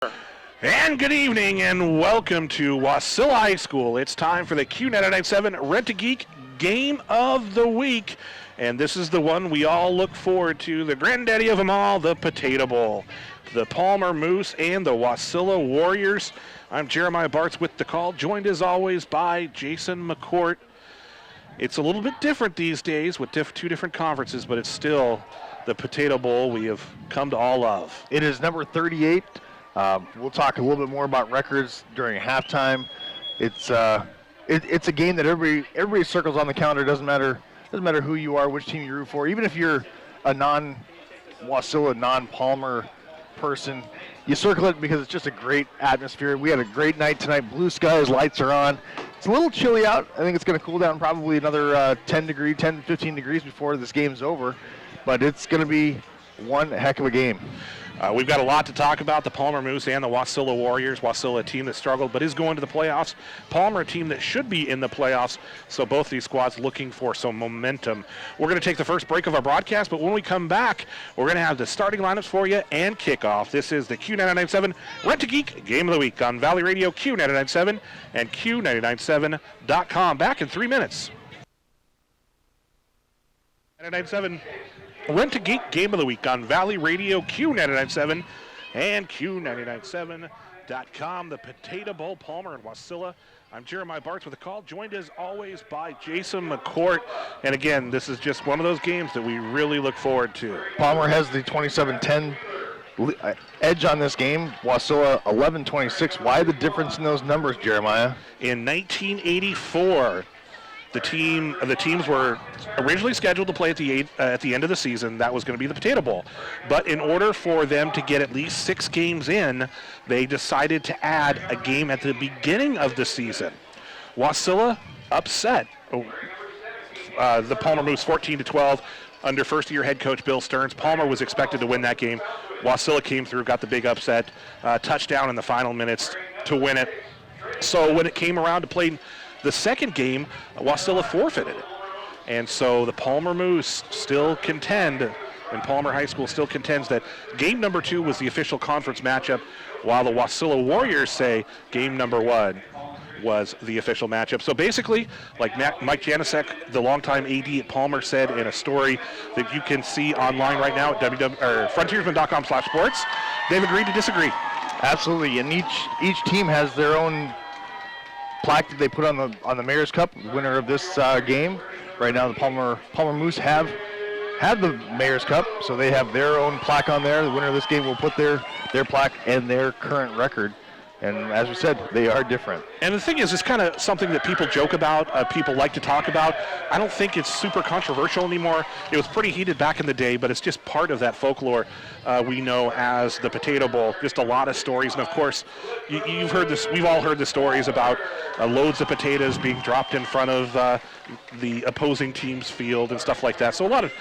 And good evening and welcome to Wasilla High School. It's time for the Q997 Rent-A-Geek Game of the Week. And this is the one we all look forward to, the granddaddy of them all, the Potato Bowl. The Palmer Moose and the Wasilla Warriors. I'm Jeremiah Bartz with the call, joined as always by Jason McCourt. It's a little bit different these days with two different conferences, but it's still the Potato Bowl we have come to all love. It is number 38. We'll talk a little bit more about records during halftime. It's a game that everybody circles on the calendar. Doesn't matter who you are, which team you root for. Even if you're a non-Wasilla, non-Palmer person, you circle it because it's just a great atmosphere. We had a great night tonight. Blue skies, lights are on. It's a little chilly out. I think it's going to cool down probably another 10 to 15 degrees before this game's over. But it's going to be one heck of a game. We've got a lot to talk about, the Palmer Moose and the Wasilla Warriors. Wasilla, a team that struggled but is going to the playoffs. Palmer, a team that should be in the playoffs. So both these squads looking for some momentum. We're going to take the first break of our broadcast, but when we come back, we're going to have the starting lineups for you and kickoff. This is the Q997 Rent-A-Geek Game of the Week on Valley Radio Q997 and Q997.com. Back in 3 minutes. 997 Rent-A-Geek Game of the Week on Valley Radio Q997 and Q997.com. The Potato Bowl, Palmer and Wasilla. I'm Jeremiah Bartz with a call, joined as always by Jason McCourt. And again, this is just one of those games that we really look forward to. Palmer has the 27-10 edge on this game. Wasilla 11-26. Why the difference in those numbers, Jeremiah? In 1984, the teams were originally scheduled to play at the end of the season. That was going to be the Potato Bowl. But in order for them to get at least 6 games in, they decided to add a game at the beginning of the season. Wasilla upset the Palmer Moose 14-12 under first-year head coach Bill Stearns. Palmer was expected to win that game. Wasilla came through, got the big upset, touchdown in the final minutes to win it. So when it came around to play the second game, Wasilla forfeited it. And so the Palmer Moose still contend, and Palmer High School still contends that game number 2 was the official conference matchup, while the Wasilla Warriors say game number 1 was the official matchup. So basically, like Mike Janicek, the longtime AD at Palmer, said in a story that you can see online right now at frontiersman.com/sports, they've agreed to disagree. Absolutely, and each team has their own plaque that they put on the Mayor's Cup, winner of this game. Right now, the Palmer Moose have the Mayor's Cup, so they have their own plaque on there. The winner of this game will put their plaque and their current record. And as we said, they are different. And the thing is, it's kind of something that people joke about, people like to talk about. I don't think it's super controversial anymore. It was pretty heated back in the day, but it's just part of that folklore we know as the Potato Bowl. Just a lot of stories. And of course, you've heard this, we've all heard the stories about loads of potatoes being dropped in front of the opposing team's field and stuff like that. So a lot of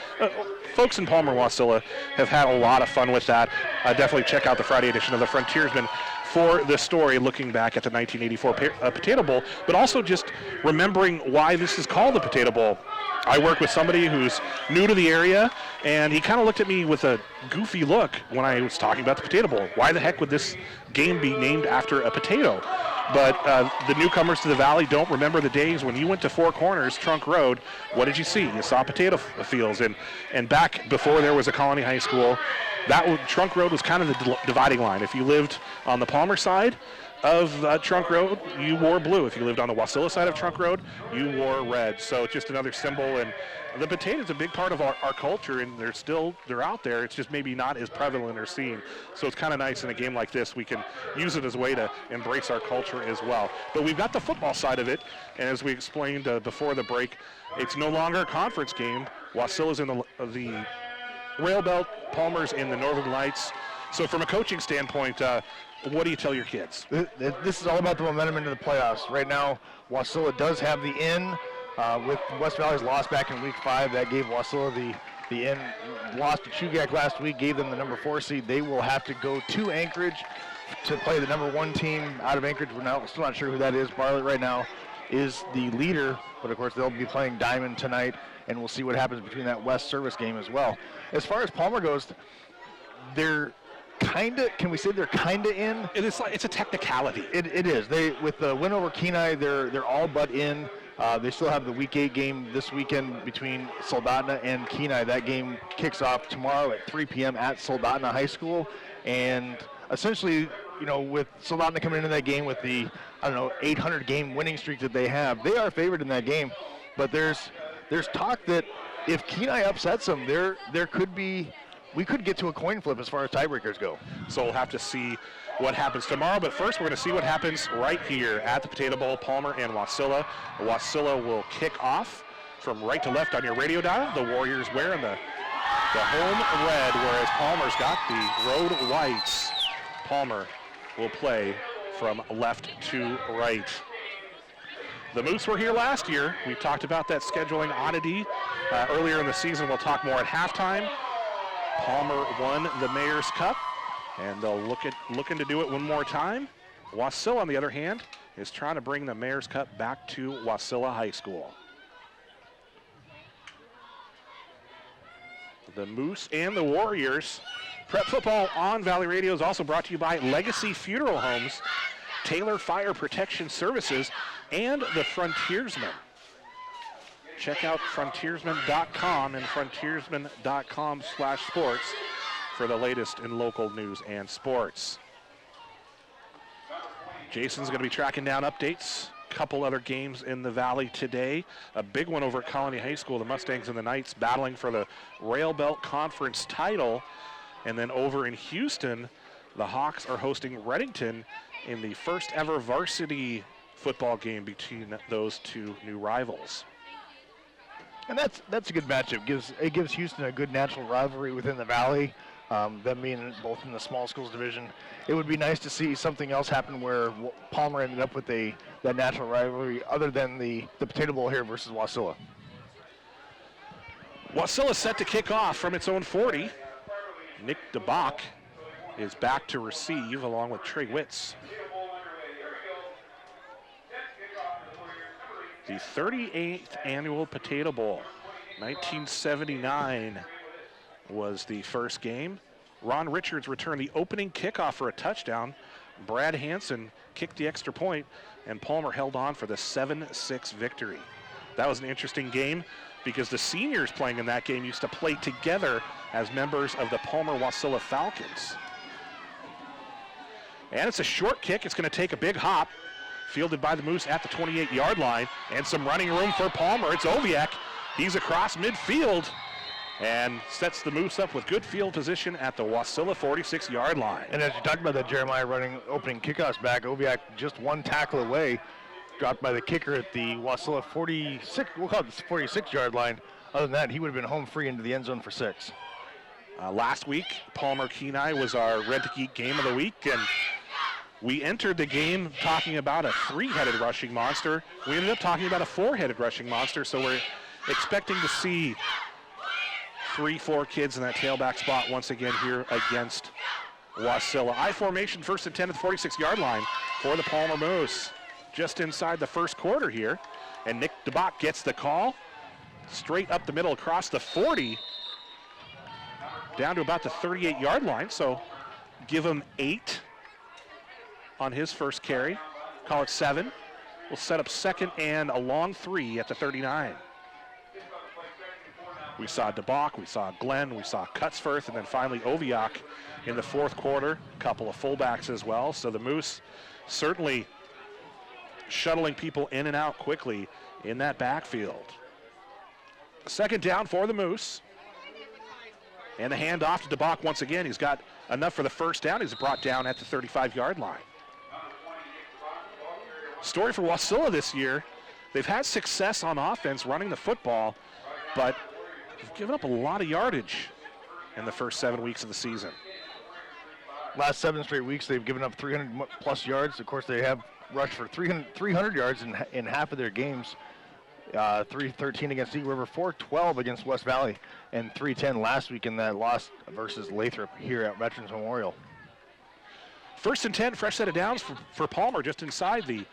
folks in Palmer, Wasilla have had a lot of fun with that. Definitely check out the Friday edition of the Frontiersman for the story looking back at the 1984 Potato Bowl, but also just remembering why this is called the Potato Bowl. I work with somebody who's new to the area, and he kind of looked at me with a goofy look when I was talking about the Potato Bowl. Why the heck would this game be named after a potato? But the newcomers to the Valley don't remember the days when you went to Four Corners, Trunk Road. What did you see? You saw potato fields. And back before there was a Colony High School, Trunk Road was kind of the dividing line. If you lived on the Palmer side of Trunk Road, you wore blue. If you lived on the Wasilla side of Trunk Road, you wore red. So it's just another symbol. And the potato is a big part of our culture, and they're out there. It's just maybe not as prevalent or seen. So it's kind of nice in a game like this. We can use it as a way to embrace our culture as well. But we've got the football side of it, and as we explained before the break, it's no longer a conference game. Wasilla's in the Rail Belt, Palmer's in the Northern Lights. So from a coaching standpoint, what do you tell your kids? This is all about the momentum into the playoffs. Right now, Wasilla does have the in. With West Valley's loss back in week 5, that gave Wasilla the in. Lost to Chugach last week, gave them the number 4 seed. They will have to go to Anchorage to play the number 1 team out of Anchorage. We're still not sure who that is. Bartlett right now is the leader, but of course they'll be playing Diamond tonight, and we'll see what happens between that West Service game as well. As far as Palmer goes, they're Can we say they're kinda in? It's a technicality. It is. They, with the win over Kenai, they're all but in. They still have the Week 8 game this weekend between Soldotna and Kenai. That game kicks off tomorrow at 3 p.m. at Soldotna High School. And essentially, with Soldotna coming into that game with the, 800 game winning streak that they have, they are favored in that game. But there's talk that if Kenai upsets them, we could get to a coin flip as far as tiebreakers go. So we'll have to see what happens tomorrow. But first, we're going to see what happens right here at the Potato Bowl, Palmer and Wasilla. Wasilla will kick off from right to left on your radio dial. The Warriors wearing the home red, whereas Palmer's got the road whites. Palmer will play from left to right. The Moose were here last year. We talked about that scheduling oddity earlier in the season. We'll talk more at halftime. Palmer won the Mayor's Cup, and they'll looking to do it one more time. Wasilla, on the other hand, is trying to bring the Mayor's Cup back to Wasilla High School. The Moose and the Warriors. Prep Football on Valley Radio is also brought to you by Legacy Funeral Homes, Taylor Fire Protection Services, and the Frontiersman. Check out frontiersman.com and frontiersman.com/sports for the latest in local news and sports. Jason's going to be tracking down updates. Couple other games in the Valley today. A big one over at Colony High School. The Mustangs and the Knights battling for the Rail Belt Conference title. And then over in Houston, the Hawks are hosting Reddington in the first ever varsity football game between those two new rivals. And that's a good matchup. It gives Houston a good natural rivalry within the Valley. Them being both in the small schools division, it would be nice to see something else happen where Palmer ended up with that natural rivalry, other than the Potato Bowl here versus Wasilla. Wasilla set to kick off from its own 40. Nick DeBach is back to receive along with Trey Witz. The 38th annual Potato Bowl. 1979 was the first game. Ron Richards returned the opening kickoff for a touchdown. Brad Hansen kicked the extra point, and Palmer held on for the 7-6 victory. That was an interesting game because the seniors playing in that game used to play together as members of the Palmer-Wasilla Falcons. And it's a short kick. It's going to take a big hop. Fielded by the Moose at the 28-yard line, and some running room for Palmer. It's Oviak. He's across midfield and sets the Moose up with good field position at the Wasilla 46-yard line. And as you talked about that Jeremiah running opening kickoffs back, Oviak just one tackle away, dropped by the kicker at the Wasilla 46, we'll call it the 46-yard line. Other than that, he would have been home free into the end zone for 6. Last week, Palmer-Kenai was our Red to Geek game of the week, and we entered the game talking about a 3-headed rushing monster. We ended up talking about a 4-headed rushing monster, so we're expecting to see 3-4 kids in that tailback spot once again here against Wasilla. I formation, 1st and 10 at the 46-yard line for the Palmer Moose. Just inside the first quarter here, and Nick DeBach gets the call. Straight up the middle across the 40, down to about the 38-yard line, so give him 8 on his first carry. Call it 7. We'll set up second and a long 3 at the 39. We saw DeBach, we saw Glenn, we saw Cutsforth, and then finally Oviak in the fourth quarter. A couple of fullbacks as well. So the Moose certainly shuttling people in and out quickly in that backfield. Second down for the Moose. And the handoff to DeBach once again. He's got enough for the first down. He's brought down at the 35-yard line. Story for Wasilla this year, they've had success on offense running the football, but they've given up a lot of yardage in the first 7 weeks of the season. Last 7 straight weeks, they've given up 300-plus yards. Of course, they have rushed for 300 yards in half of their games. 313 against Eagle River, 412 against West Valley, and 310 last week in that loss versus Lathrop here at Veterans Memorial. 1st and 10, fresh set of downs for Palmer just inside the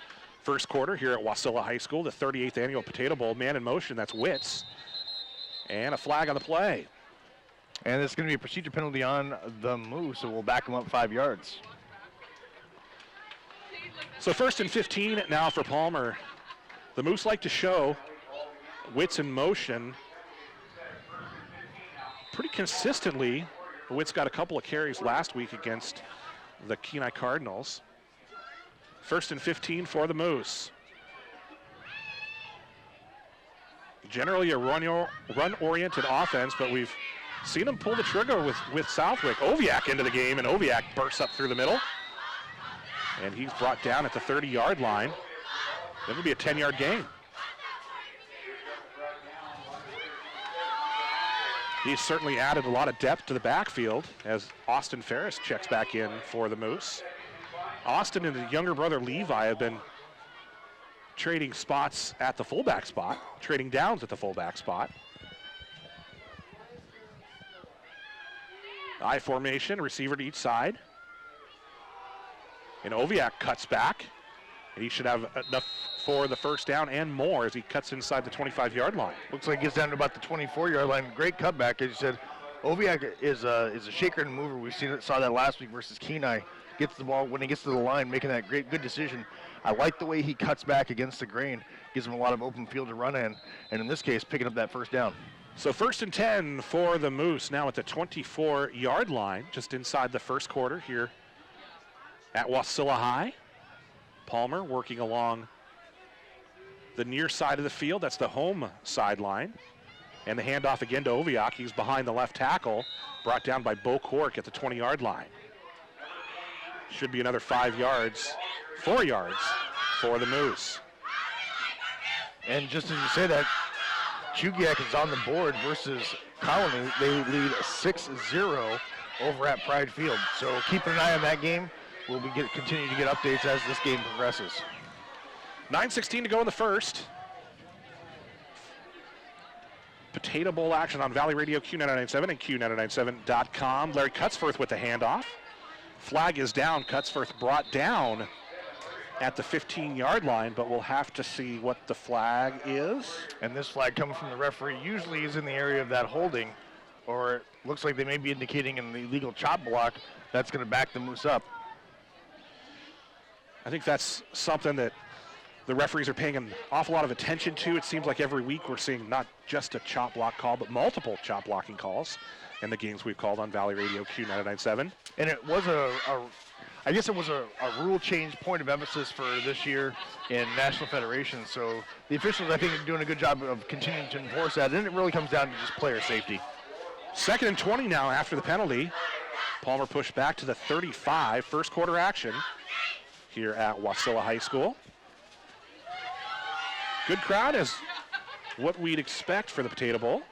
first quarter here at Wasilla High School, the 38th annual Potato Bowl. Man in motion, that's Witz. And a flag on the play. And it's going to be a procedure penalty on the Moose, so we'll back him up 5 yards. So 1st and 15 now for Palmer. The Moose like to show Witts in motion pretty consistently. Witts got a couple of carries last week against the Kenai Cardinals. 1st and 15 for the Moose. Generally a run-oriented offense, but we've seen them pull the trigger with Southwick. Oviac into the game, and Oviac bursts up through the middle. And he's brought down at the 30-yard line. That'll be a 10-yard gain. He's certainly added a lot of depth to the backfield as Austin Ferris checks back in for the Moose. Austin and his younger brother Levi have been trading spots at the fullback spot, trading downs at the fullback spot. I formation, receiver to each side. And Oviac cuts back, and he should have enough for the first down and more as he cuts inside the 25-yard line. Looks like he gets down to about the 24-yard line. Great cutback, as you said. Oviac is a shaker and mover. We saw that last week versus Kenai. Gets the ball when he gets to the line, making that good decision. I like the way he cuts back against the grain. Gives him a lot of open field to run in, and in this case, picking up that first down. So 1st and 10 for the Moose, now at the 24-yard line, just inside the first quarter here at Wasilla High. Palmer working along the near side of the field. That's the home sideline. And the handoff again to Oviac. He's behind the left tackle, brought down by Bo Cork at the 20-yard line. Should be another 4 yards for the Moose. And just as you say that, Chugiak is on the board versus Colony. They lead 6-0 over at Pride Field. So keep an eye on that game. We'll continue to get updates as this game progresses. 9:16 to go in the first. Potato Bowl action on Valley Radio Q997 and Q997.com. Larry Cutsforth with the handoff. Flag is down. Cutsforth brought down at the 15-yard line, but we'll have to see what the flag is. And this flag coming from the referee usually is in the area of that holding, or it looks like they may be indicating an illegal chop block. That's going to back the Moose up. I think that's something that the referees are paying an awful lot of attention to. It seems like every week we're seeing not just a chop block call, but multiple chop blocking calls in the games we've called on Valley Radio Q997. And it was I guess it was a rule change point of emphasis for this year in National Federation. So the officials, I think, are doing a good job of continuing to enforce that. And it really comes down to just player safety. 2nd and 20 now after the penalty. Palmer pushed back to the 35. First quarter action here at Wasilla High School. Good crowd is what we'd expect for the Potato Bowl.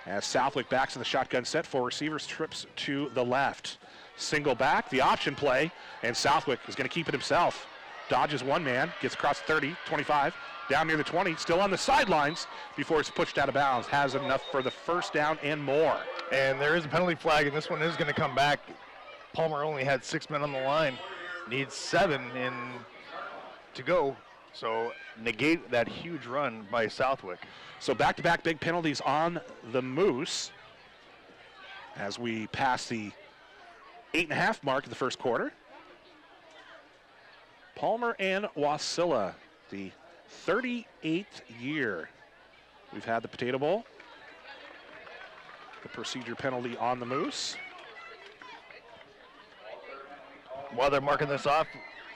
As Southwick backs in the shotgun set, 4 receivers, trips to the left. Single back, the option play, and Southwick is going to keep it himself. Dodges one man, gets across 30, 25, down near the 20, still on the sidelines before it's pushed out of bounds. Has enough for the first down and more. And there is a penalty flag, and this one is going to come back. Palmer only had 6 men on the line. Needs 7 to go. So negate that huge run by Southwick. So back-to-back big penalties on the Moose as we pass the 8.5 mark of the first quarter. Palmer and Wasilla, the 38th year we've had the Potato Bowl. The procedure penalty on the Moose. While they're marking this off,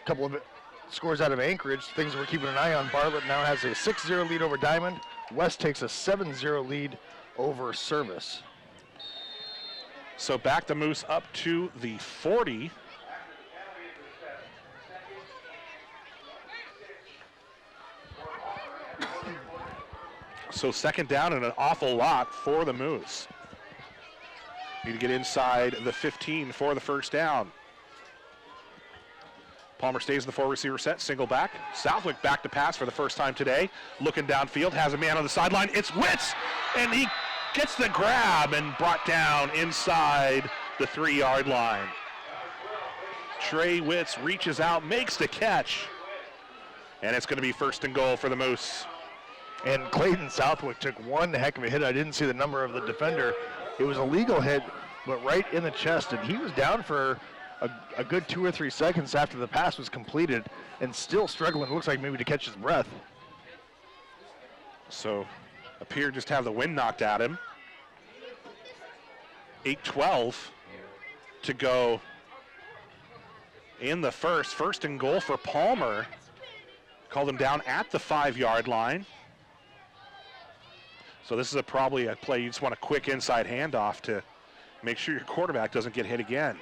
a couple of scores out of Anchorage, things we're keeping an eye on. Bartlett now has a 6-0 lead over Diamond. West takes a 7-0 lead over Service. So back the Moose up to the 40. So second down and an awful lot for the Moose. Need to get inside the 15 for the first down. Palmer stays in the 4 receiver set, single back. Southwick back to pass for the first time today. Looking downfield, has a man on the sideline. It's Witts, and he gets the grab and brought down inside the 3-yard line. Trey Witts reaches out, makes the catch, and it's going to be first and goal for the Moose. And Clayton Southwick took one heck of a hit. I didn't see the number of the defender. It was a legal hit, but right in the chest, and he was down for a good 2 or 3 seconds after the pass was completed and still struggling, looks like maybe to catch his breath. So appeared just to have the wind knocked at him. 8:12 to go in the first. First and goal for Palmer. Called him down at the 5-yard line. So this is probably a play you just want a quick inside handoff to make sure your quarterback doesn't get hit again.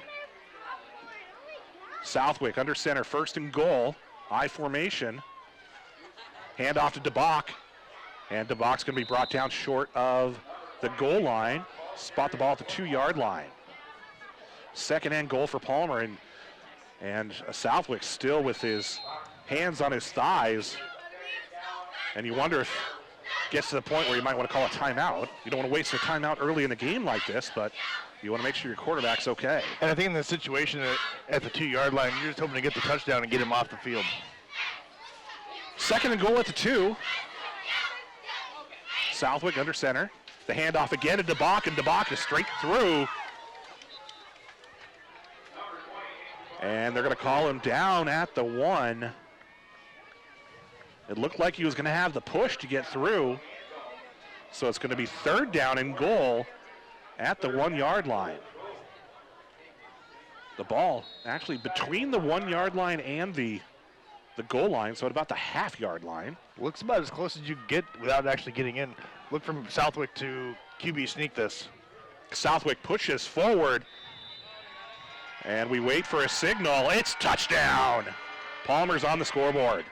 Southwick under center, first and goal, I formation. Handoff to DeBach, and DeBach's going to be brought down short of the goal line. Spot the ball at the 2-yard line. Second and goal for Palmer, and Southwick still with his hands on his thighs. And you wonder if it gets to the point where you might want to call a timeout. You don't want to waste a timeout early in the game like this, but you want to make sure your quarterback's okay. And I think in this situation at the 2-yard line, you're just hoping to get the touchdown and get him off the field. Second and goal at the 2. Southwick under center. The handoff again to DeBach, and DeBach is straight through. And they're going to call him down at the 1. It looked like he was going to have the push to get through. So it's going to be third down and goal at the 1-yard line. The ball actually between the 1-yard line and the goal line, so at about the half-yard line. Looks about as close as you get without actually getting in. Look from Southwick to QB sneak this. Southwick pushes forward, and we wait for a signal. It's touchdown. Palmer's on the scoreboard.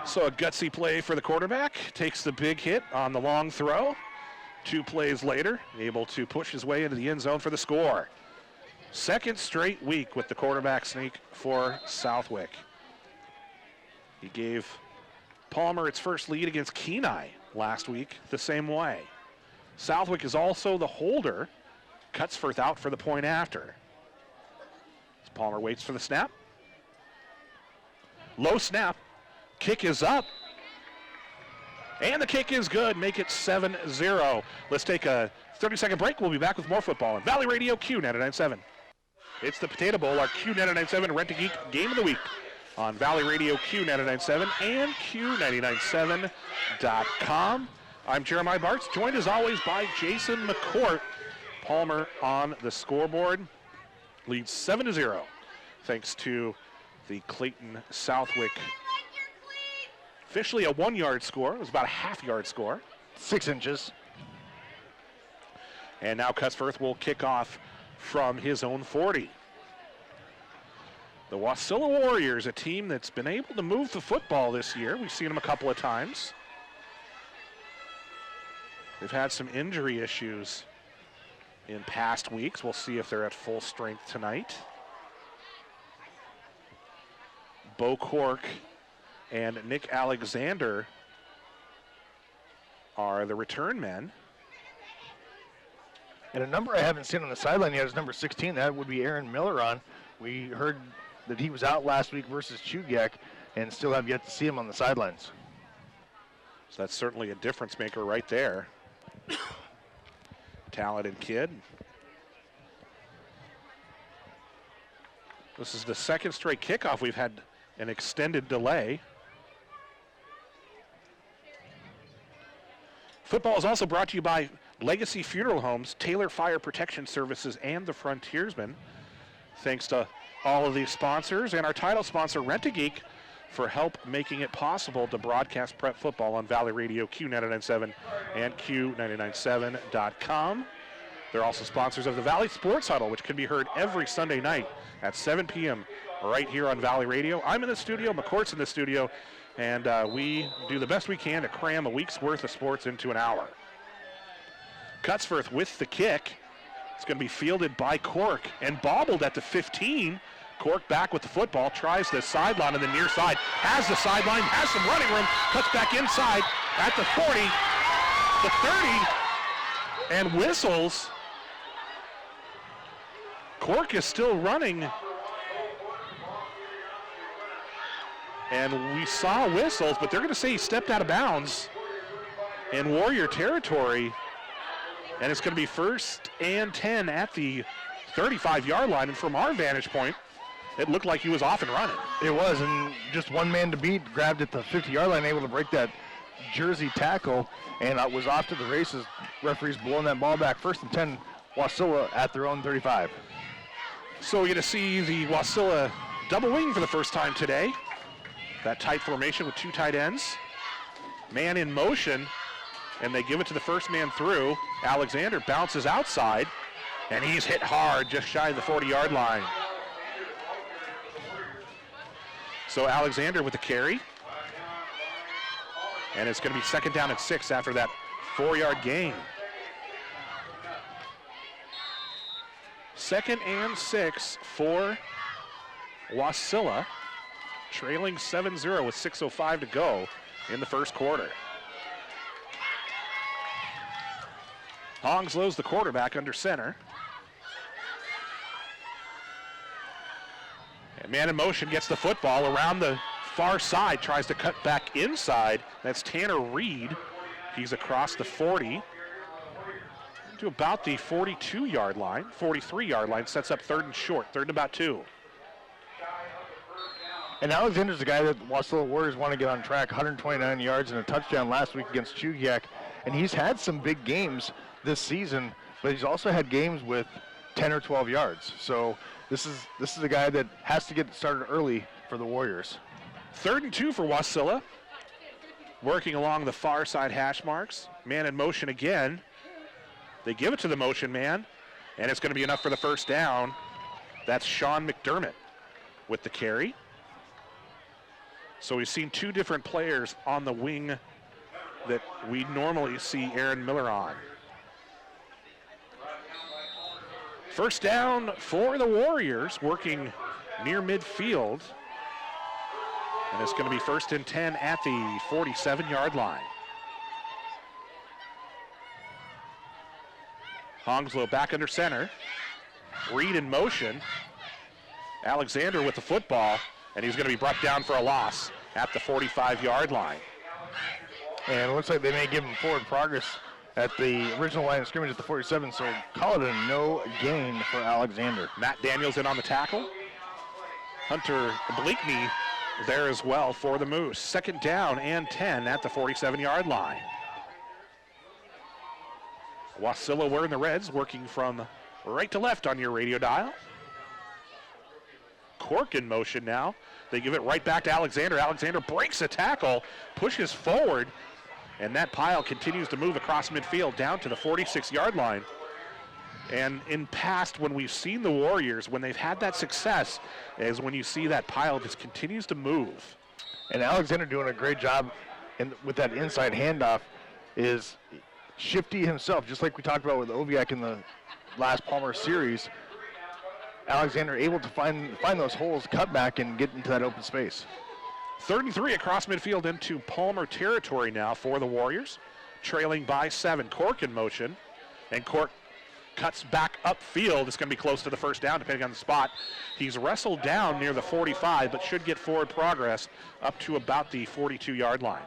So a gutsy play for the quarterback. Takes the big hit on the long throw. 2 plays later, able to push his way into the end zone for the score. Second straight week with the quarterback sneak for Southwick. He gave Palmer its first lead against Kenai last week the same way. Southwick is also the holder. Cutsforth out for the point after. As Palmer waits for the snap. Low snap. Kick is up. And the kick is good. Make it 7-0. Let's take a 30-second break. We'll be back with more football on Valley Radio Q99.7. It's the Potato Bowl, our Q99.7 Rent-A-Geek Game of the Week on Valley Radio Q99.7 and Q99.7.com. I'm Jeremiah Bartz, joined as always by Jason McCourt. Palmer on the scoreboard. Leads 7-0 thanks to the Clayton Southwick. Officially a 1-yard score. It was about a half-yard score. 6 inches. And now Cutsforth will kick off from his own 40. The Wasilla Warriors, a team that's been able to move the football this year. We've seen them a couple of times. They've had some injury issues in past weeks. We'll see if they're at full strength tonight. Bo Cork and Nick Alexander are the return men. And a number I haven't seen on the sideline yet is number 16. That would be Aaron Miller on. We heard that he was out last week versus Chugach and still have yet to see him on the sidelines. So that's certainly a difference maker right there. Talented kid. This is the second straight kickoff. We've had an extended delay. Football is also brought to you by Legacy Funeral Homes, Taylor Fire Protection Services, and the Frontiersman. Thanks to all of these sponsors and our title sponsor, Rent-A-Geek, for help making it possible to broadcast prep football on Valley Radio Q99.7 and Q99.7.com. They're also sponsors of the Valley Sports Huddle, which can be heard every Sunday night at 7 p.m. right here on Valley Radio. I'm in the studio, McCourt's in the studio, and we do the best we can to cram a week's worth of sports into an hour. Cutsforth with the kick. It's going to be fielded by Cork and bobbled at the 15. Cork back with the football, tries the sideline on the near side, has the sideline, has some running room, cuts back inside at the 40, the 30, and whistles. Cork is still running And we saw whistles, but they're going to say he stepped out of bounds in Warrior territory. And it's going to be 1st and 10 at the 35-yard line. And from our vantage point, it looked like he was off and running. It was, and just one man to beat, grabbed at the 50-yard line, able to break that jersey tackle, and was off to the races. Referees blowing that ball back. 1st and 10, Wasilla at their own 35. So we're going to see the Wasilla double wing for the first time today. That tight formation with 2 tight ends. Man in motion, and they give it to the first man through. Alexander bounces outside, and he's hit hard just shy of the 40-yard line. So Alexander with the carry. And it's going to be 2nd down and 6 after that 4-yard gain. 2nd and 6 for Wasilla, trailing 7-0 with 6:05 to go in the first quarter. Hongslow's the quarterback under center. And man in motion gets the football around the far side, tries to cut back inside. That's Tanner Reed. He's across the 40 to about the 42-yard line, 43-yard line, sets up 3rd and short, 3rd and about 2. And Alexander's the guy that Wasilla Warriors want to get on track. 129 yards and a touchdown last week against Chugiak. And he's had some big games this season, but he's also had games with 10 or 12 yards. So this is a guy that has to get started early for the Warriors. 3rd and 2 for Wasilla. Working along the far side hash marks. Man in motion again. They give it to the motion man, and it's going to be enough for the first down. That's Sean McDermott with the carry. So we've seen 2 different players on the wing that we normally see Aaron Miller on. First down for the Warriors, working near midfield. And it's going to be 1st and 10 at the 47-yard line. Hongsley back under center. Reed in motion. Alexander with the football, and he's going to be brought down for a loss at the 45-yard line. And it looks like they may give him forward progress at the original line of scrimmage at the 47, so call it a no gain for Alexander. Matt Daniels in on the tackle. Hunter Bleakney there as well for the Moose. 2nd down and 10 at the 47-yard line. Wasilla wearing the Reds, working from right to left on your radio dial. Cork in motion now. They give it right back to Alexander. Alexander breaks a tackle, pushes forward, and that pile continues to move across midfield down to the 46-yard line. And in past, when we've seen the Warriors, when they've had that success, is when you see that pile just continues to move. And Alexander doing a great job with that inside handoff, is shifty himself, just like we talked about with Oviac in the last Palmer series. Alexander able to find those holes, cut back, and get into that open space. 3rd and 3 across midfield into Palmer territory now for the Warriors, trailing by 7. Cork in motion, and Cork cuts back upfield. It's going to be close to the first down, depending on the spot. He's wrestled down near the 45, but should get forward progress up to about the 42-yard line.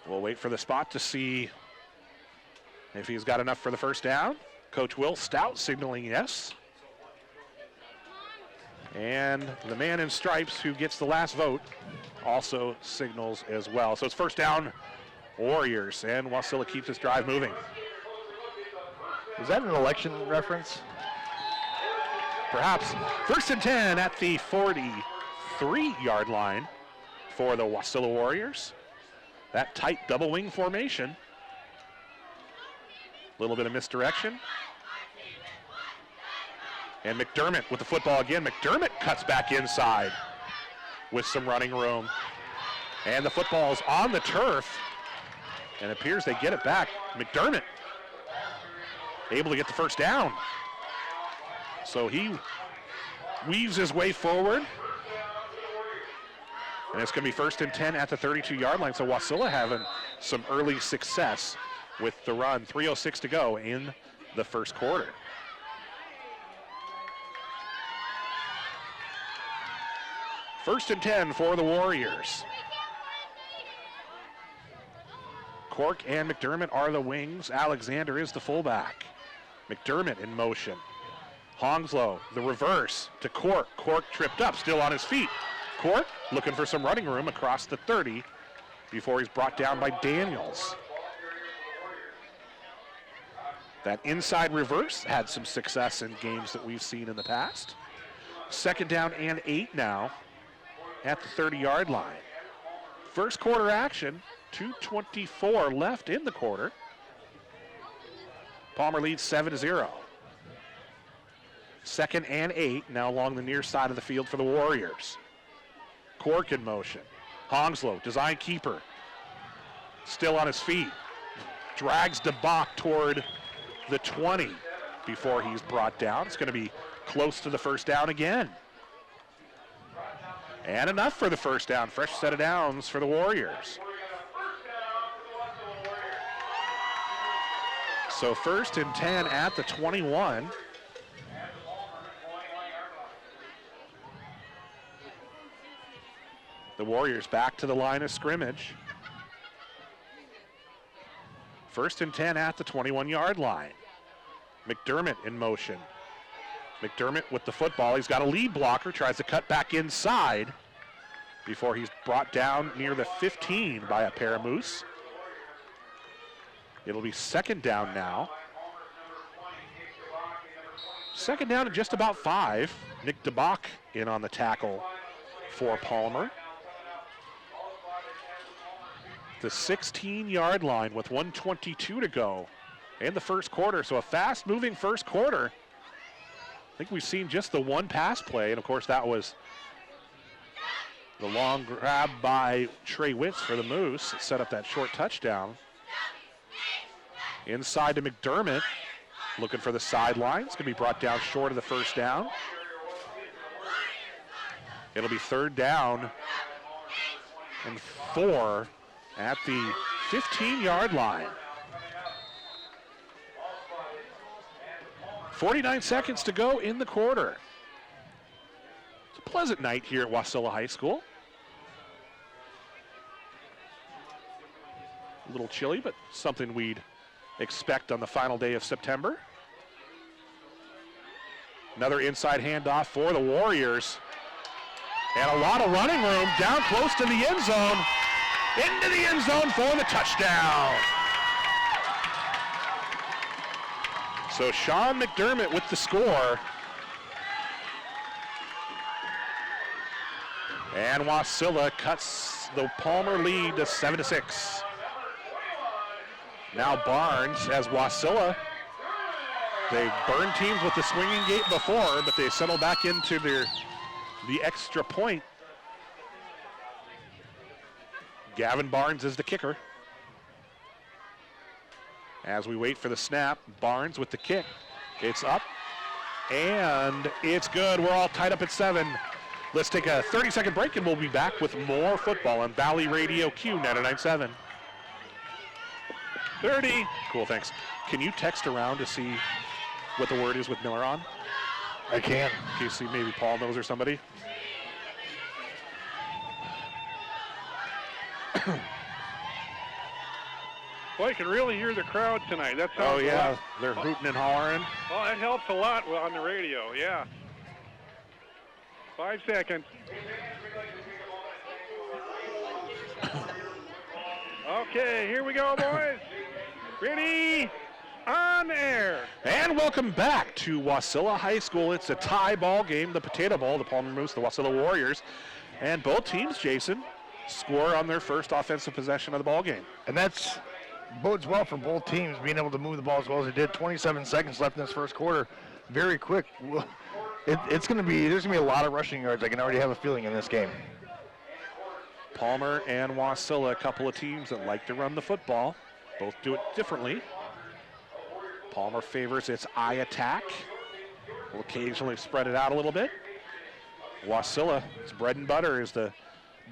We'll wait for the spot to see if he's got enough for the first down. Coach Will Stout signaling yes. And the man in stripes who gets the last vote also signals as well. So it's first down, Warriors, and Wasilla keeps this drive moving. Was that an election reference? Perhaps. 1st and 10 at the 43-yard line for the Wasilla Warriors. That tight double wing formation. A little bit of misdirection. And McDermott with the football again. McDermott cuts back inside with some running room. And the football is on the turf. And it appears they get it back. McDermott able to get the first down. So he weaves his way forward. And it's going to be 1st and 10 at the 32-yard line. So Wasilla having some early success with the run. 3:06 to go in the first quarter. First and 10 for the Warriors. Cork and McDermott are the wings. Alexander is the fullback. McDermott in motion. Honslow, the reverse to Cork. Cork tripped up, still on his feet. Cork looking for some running room across the 30 before he's brought down by Daniels. That inside reverse had some success in games that we've seen in the past. Second down and 8 now at the 30-yard line. First quarter action, 2:24 left in the quarter. Palmer leads 7-0. Second and 8 now along the near side of the field for the Warriors. Cork in motion. Honslow, design keeper, still on his feet. Drags DeBach toward the 20 before he's brought down. It's going to be close to the first down again. And enough for the first down. Fresh set of downs for the Warriors. So first and 10 at the 21. The Warriors back to the line of scrimmage. First and 10 at the 21-yard line. McDermott in motion. McDermott with the football. He's got a lead blocker, tries to cut back inside before he's brought down near the 15 by a Paramoose. It'll be second down now. Second down at just about 5. Nick DeBach in on the tackle for Palmer. The 16-yard line with 1:22 to go in the first quarter. So a fast-moving first quarter. I think we've seen just the one pass play, and of course that was the long grab by Trey Witz for the Moose. It set up that short touchdown. Inside to McDermott, looking for the sideline. It's going to be brought down short of the first down. It'll be third down and 4 at the 15-yard line. 49 seconds to go in the quarter. It's a pleasant night here at Wasilla High School. A little chilly, but something we'd expect on the final day of September. Another inside handoff for the Warriors. And a lot of running room down close to the end zone. Into the end zone for the touchdown. So Sean McDermott with the score. And Wasilla cuts the Palmer lead to 7-6. Now Barnes as Wasilla. They burned teams with the swinging gate before, but they settle back into the extra point. Gavin Barnes is the kicker. As we wait for the snap, Barnes with the kick. It's up, and it's good. We're all tied up at 7. Let's take a 30-second break, and we'll be back with more football on Valley Radio Q 99.7. 30. Cool, thanks. Can you text around to see what the word is with Miller on? I can. Can you see maybe Paul knows or somebody? Well, I can really hear the crowd tonight. That sounds yeah, a lot. they're hooting and hollering. Well, that helps a lot on the radio, yeah. 5 seconds. Okay, here we go, boys. Ready? On air. And welcome back to Wasilla High School. It's a tie ball game, the Potato Bowl, the Palmer Moose, the Wasilla Warriors. And both teams, Jason, score on their first offensive possession of the ball game. And that's bodes well for both teams being able to move the ball as well as they did. 27 seconds left in this first quarter. Very quick. There's going to be a lot of rushing yards. I can already have a feeling in this game. Palmer and Wasilla, a couple of teams that like to run the football. Both do it differently. Palmer favors its eye attack. Will occasionally spread it out a little bit. Wasilla, its bread and butter is the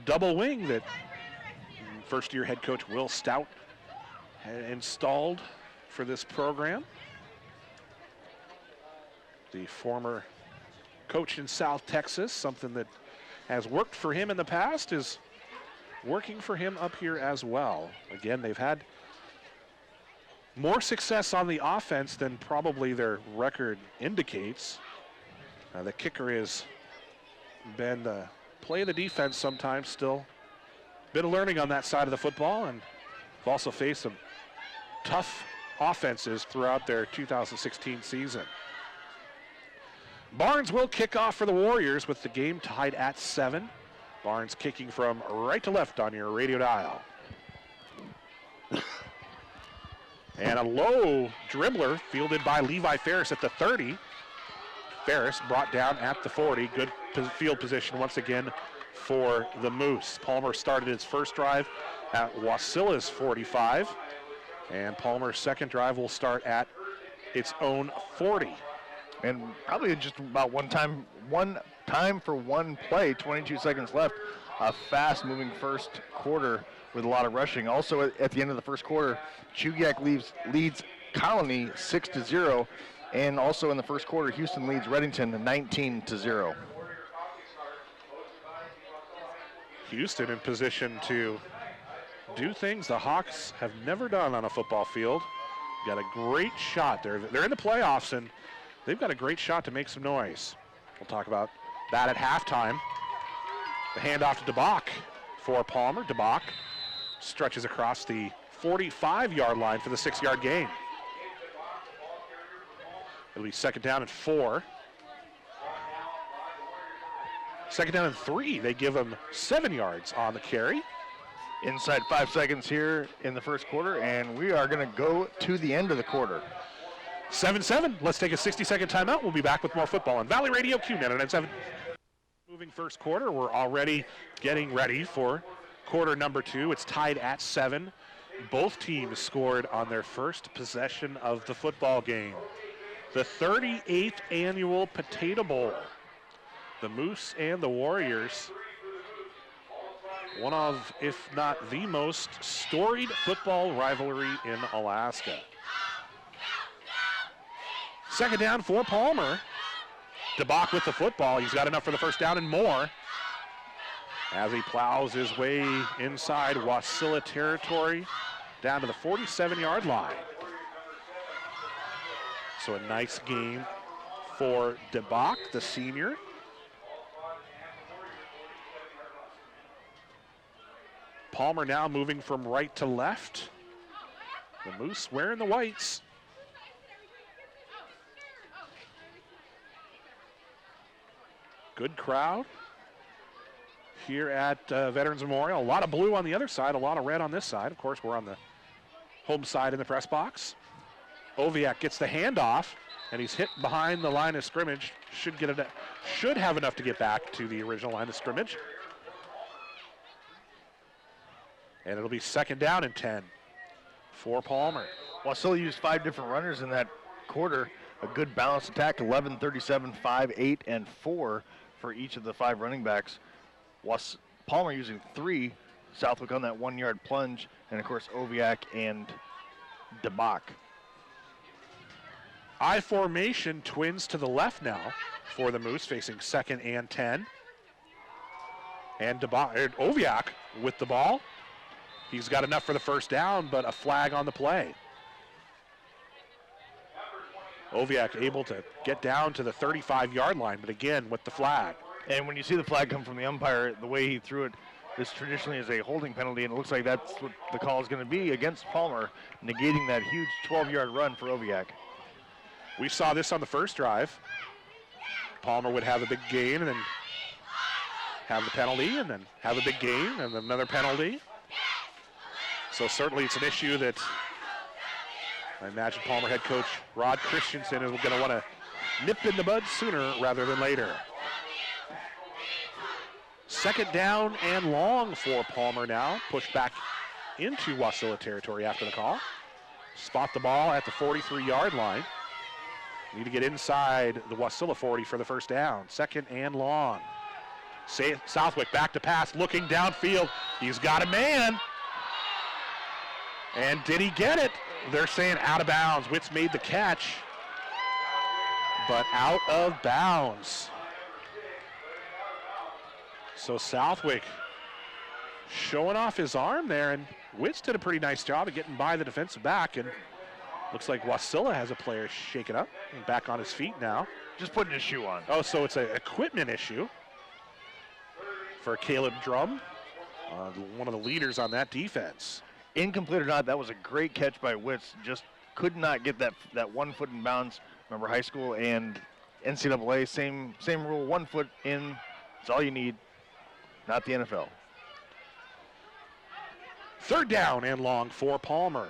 double wing that first-year head coach Will Stout had installed for this program. The former coach in South Texas, something that has worked for him in the past is working for him up here as well. Again, they've had more success on the offense than probably their record indicates. The kicker has been the play of the defense sometimes still. Bit of learning on that side of the football, and have also faced some tough offenses throughout their 2016 season. Barnes will kick off for the Warriors with the game tied at 7. Barnes kicking from right to left on your radio dial. And a low dribbler fielded by Levi Ferris at the 30. Ferris brought down at the 40. Good field position once again for the Moose. Palmer started his first drive at Wasilla's 45. And Palmer's second drive will start at its own 40. And probably just about one time for one play, 22 seconds left. A fast-moving first quarter with a lot of rushing. Also at the end of the first quarter, Chugiak leads Colony 6-0. And also in the first quarter, Houston leads Reddington 19-0. Houston in position to do things the Hawks have never done on a football field. Got a great shot. They're in the playoffs, and they've got a great shot to make some noise. We'll talk about that at halftime. The handoff to DeBach for Palmer. DeBach stretches across the 45-yard line for the 6-yard gain. It'll be second down and 4. Second down and 3. They give him 7 yards on the carry. Inside 5 seconds here in the first quarter, and we are going to go to the end of the quarter. 7-7. Let's take a 60-second timeout. We'll be back with more football on Valley Radio Q997. Moving first quarter, we're already getting ready for quarter number 2. It's tied at 7. Both teams scored on their first possession of the football game. The 38th annual Potato Bowl. The Moose and the Warriors. One of, if not the most storied football rivalry in Alaska. Second down for Palmer. DeBach with the football. He's got enough for the first down and more as he plows his way inside Wasilla territory down to the 47-yard line. So a nice game for DeBach, the senior. Palmer now moving from right to left. The Moose wearing the whites. Good crowd here at Veterans Memorial. A lot of blue on the other side, a lot of red on this side. Of course, we're on the home side in the press box. Oviak gets the handoff, and he's hit behind the line of scrimmage. Should have enough to get back to the original line of scrimmage. And it'll be second down and 10 for Palmer. Wasilla used 5 different runners in that quarter. A good balanced attack, 11, 37, 5, 8, and 4 for each of the 5 running backs. Palmer using 3, Southwick on that 1-yard plunge, and of course Oviak and DeBach. I formation, twins to the left now for the Moose, facing second and 10. And Oviak with the ball. He's got enough for the first down, but a flag on the play. Oviak able to get down to the 35-yard line, but again with the flag. And when you see the flag come from the umpire, the way he threw it, this traditionally is a holding penalty, and it looks like that's what the call is going to be against Palmer, negating that huge 12-yard run for Oviak. We saw this on the first drive. Palmer would have a big gain and then have the penalty, and then have a big gain and another penalty. So certainly it's an issue that I imagine Palmer head coach Rod Christensen is going to want to nip in the bud sooner rather than later. Second down and long for Palmer now. Pushed back into Wasilla territory after the call. Spot the ball at the 43-yard line. Need to get inside the Wasilla 40 for the first down. Second and long. Southwick back to pass, looking downfield. He's got a man. And did he get it? They're saying out of bounds. Witz made the catch, but out of bounds. So Southwick showing off his arm there, and Witz did a pretty nice job of getting by the defensive back, and looks like Wasilla has a player shaken up and back on his feet now. Just putting his shoe on. Oh, so it's an equipment issue for Caleb Drum, one of the leaders on that defense. Incomplete or not, that was a great catch by Witz. Just could not get that 1 foot in bounds. Remember, high school and NCAA, same rule, 1 foot in. That's all you need, not the NFL. Third down and long for Palmer.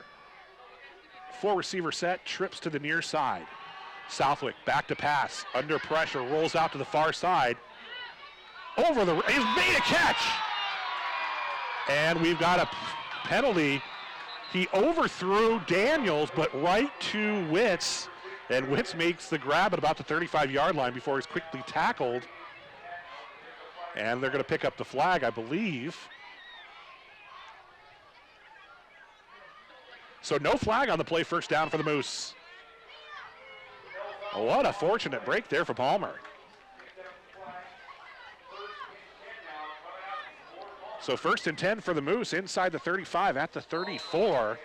4 receiver set, trips to the near side. Southwick back to pass, under pressure, rolls out to the far side. He's made a catch! And we've got a penalty. He overthrew Daniels, but right to Witz. And Witz makes the grab at about the 35-yard line before he's quickly tackled. And they're going to pick up the flag, I believe. So no flag on the play, first down for the Moose. What a fortunate break there for Palmer. So 1st and 10 for the Moose inside the 35 at the 34.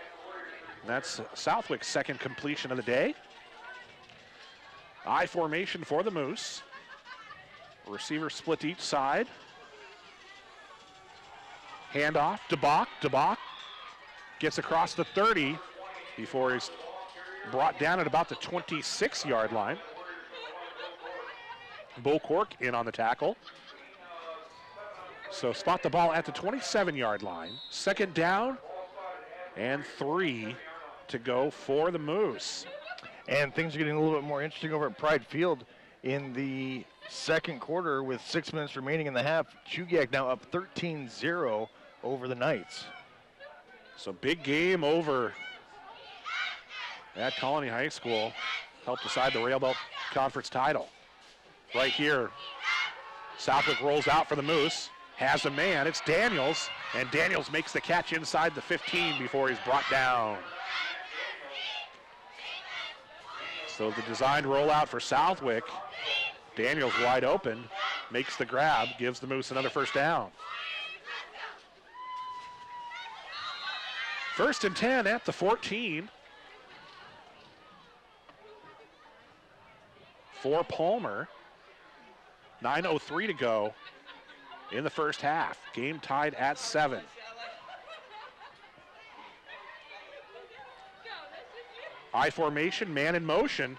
That's Southwick's second completion of the day. I formation for the Moose. Receiver split each side. Handoff, DeBach gets across the 30 before he's brought down at about the 26-yard line. Bo Cork in on the tackle. So spot the ball at the 27-yard line. Second down and 3 to go for the Moose. And things are getting a little bit more interesting over at Pride Field in the second quarter with 6 minutes remaining in the half. Chugiak now up 13-0 over the Knights. So big game over at Colony High School. Helped decide the Rail Belt Conference title. Right here, Southwick rolls out for the Moose. Has a man, it's Daniels, and Daniels makes the catch inside the 15 before he's brought down. So the designed rollout for Southwick. Daniels wide open, makes the grab, gives the Moose another first down. 1st and 10 at the 14. For Palmer. 9:03 to go in the first half. Game tied at 7. I formation, man in motion.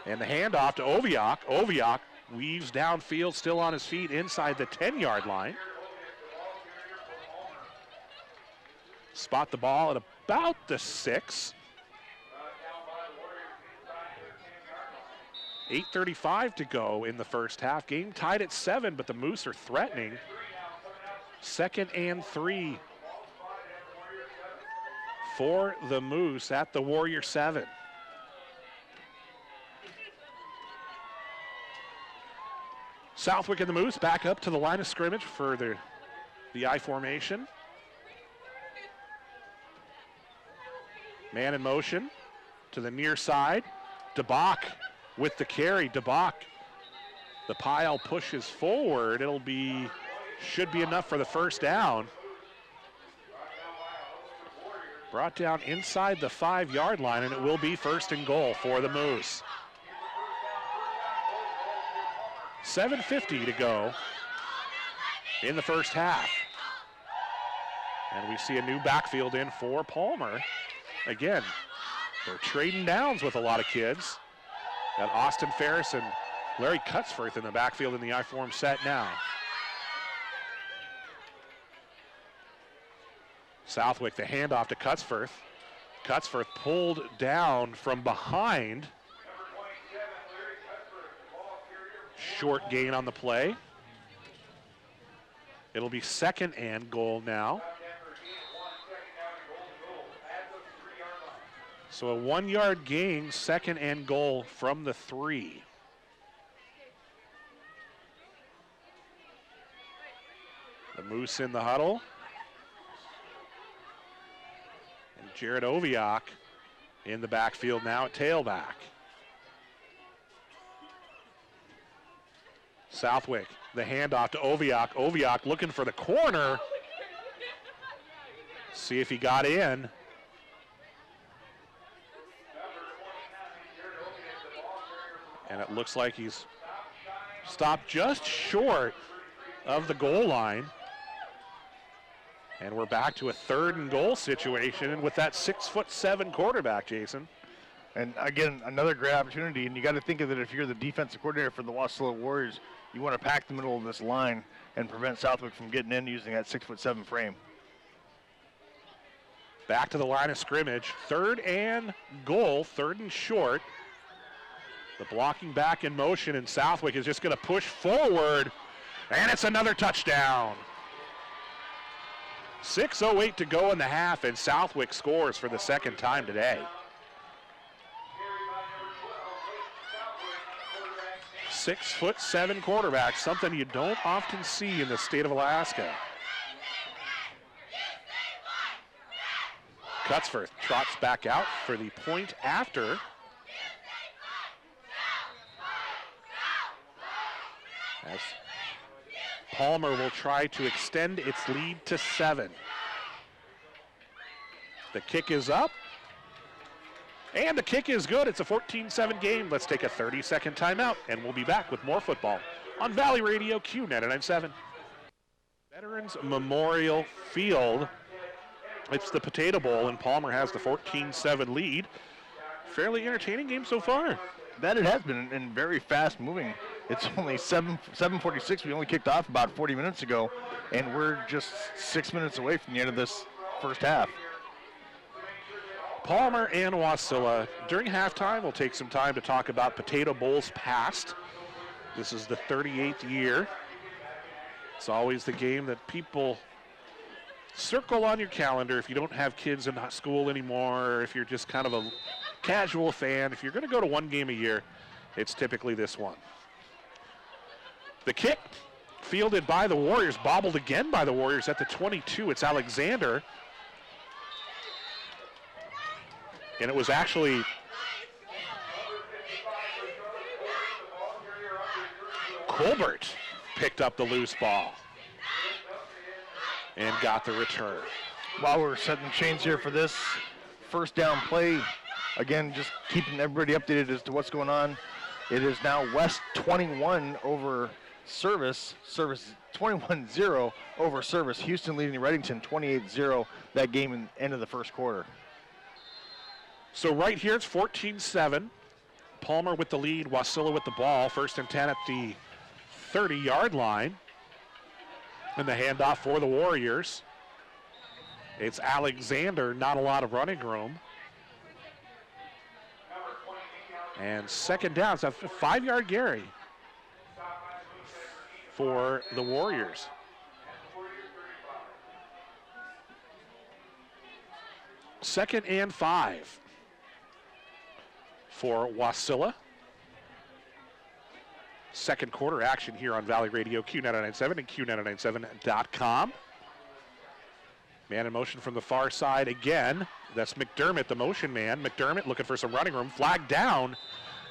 And the handoff to Oviak. Oviak weaves downfield, still on his feet inside the 10-yard line. Spot the ball at about the 6. 8:35 to go in the first half. Game tied at 7, but the Moose are threatening. 2nd and 3 for the Moose at the Warrior 7. Southwick and the Moose back up to the line of scrimmage for the I formation. Man in motion to the near side. DeBach with the carry. DeBach, the pile pushes forward. Should be enough for the first down. Brought down inside the 5-yard line, and it will be 1st and goal for the Moose. 7:50 to go in the first half. And we see a new backfield in for Palmer. Again, they're trading downs with a lot of kids. Got Austin Ferris and Larry Cutsforth in the backfield in the I-form set now. Southwick, the handoff to Cutsforth. Cutsforth pulled down from behind. Short gain on the play. It'll be 2nd and goal now. So a 1-yard gain, 2nd and goal from the 3. The Moose in the huddle. And Jared Oviak in the backfield now at tailback. Southwick The handoff to Oviak. Oviak looking for the corner. See if he got in. And it looks like he's stopped just short of the goal line. And we're back to a 3rd and goal situation with that 6'7" quarterback, Jason. And again, another great opportunity. And you got to think of it, if you're the defensive coordinator for the Wasilla Warriors, you want to pack the middle of this line and prevent Southwick from getting in using that 6'7" frame. Back to the line of scrimmage. 3rd and goal, 3rd and short. The blocking back in motion, and Southwick is just going to push forward, and it's another touchdown. 6:08 to go in the half, and Southwick scores for the 2nd time today. 6'7" quarterback, something you don't often see in the state of Alaska. Cutsforth trots back out for the point after. As Palmer will try to extend its lead to 7. The kick is up. And the kick is good. It's a 14-7 game. Let's take a 30-second timeout, and we'll be back with more football on Valley Radio Q99.7. Veterans Memorial Field. It's the Potato Bowl, and Palmer has the 14-7 lead. Fairly entertaining game so far. That it has been, and very fast moving. It's only 7:46. We only kicked off about 40 minutes ago, and we're just 6 minutes away from the end of this first half. Palmer and Wasilla. During halftime, we'll take some time to talk about Potato Bowls past. This is the 38th year. It's always the game that people circle on your calendar if you don't have kids in school anymore, or if you're just kind of a casual fan. If you're going to go to one game a year, it's typically this one. The kick fielded by the Warriors, bobbled again by the Warriors at the 22. It's Alexander. And it was actually Colbert picked up the loose ball and got the return. While we're setting the chains here for this first down play, again, just keeping everybody updated as to what's going on. It is now West 21 over Service. Service 21-0 over Service. Houston leading Reddington 28-0 that game in end of the first quarter. So right here it's 14-7. Palmer with the lead, Wasilla with the ball. 1st and 10 at the 30-yard line. And the handoff for the Warriors. It's Alexander, not a lot of running room. And 2nd down, it's a 5-yard Gary for the Warriors. Second and 5 for Wasilla. Second quarter action here on Valley Radio Q99.7 and Q99.7.com. Man in motion from the far side again. That's McDermott, the motion man. McDermott looking for some running room. Flag down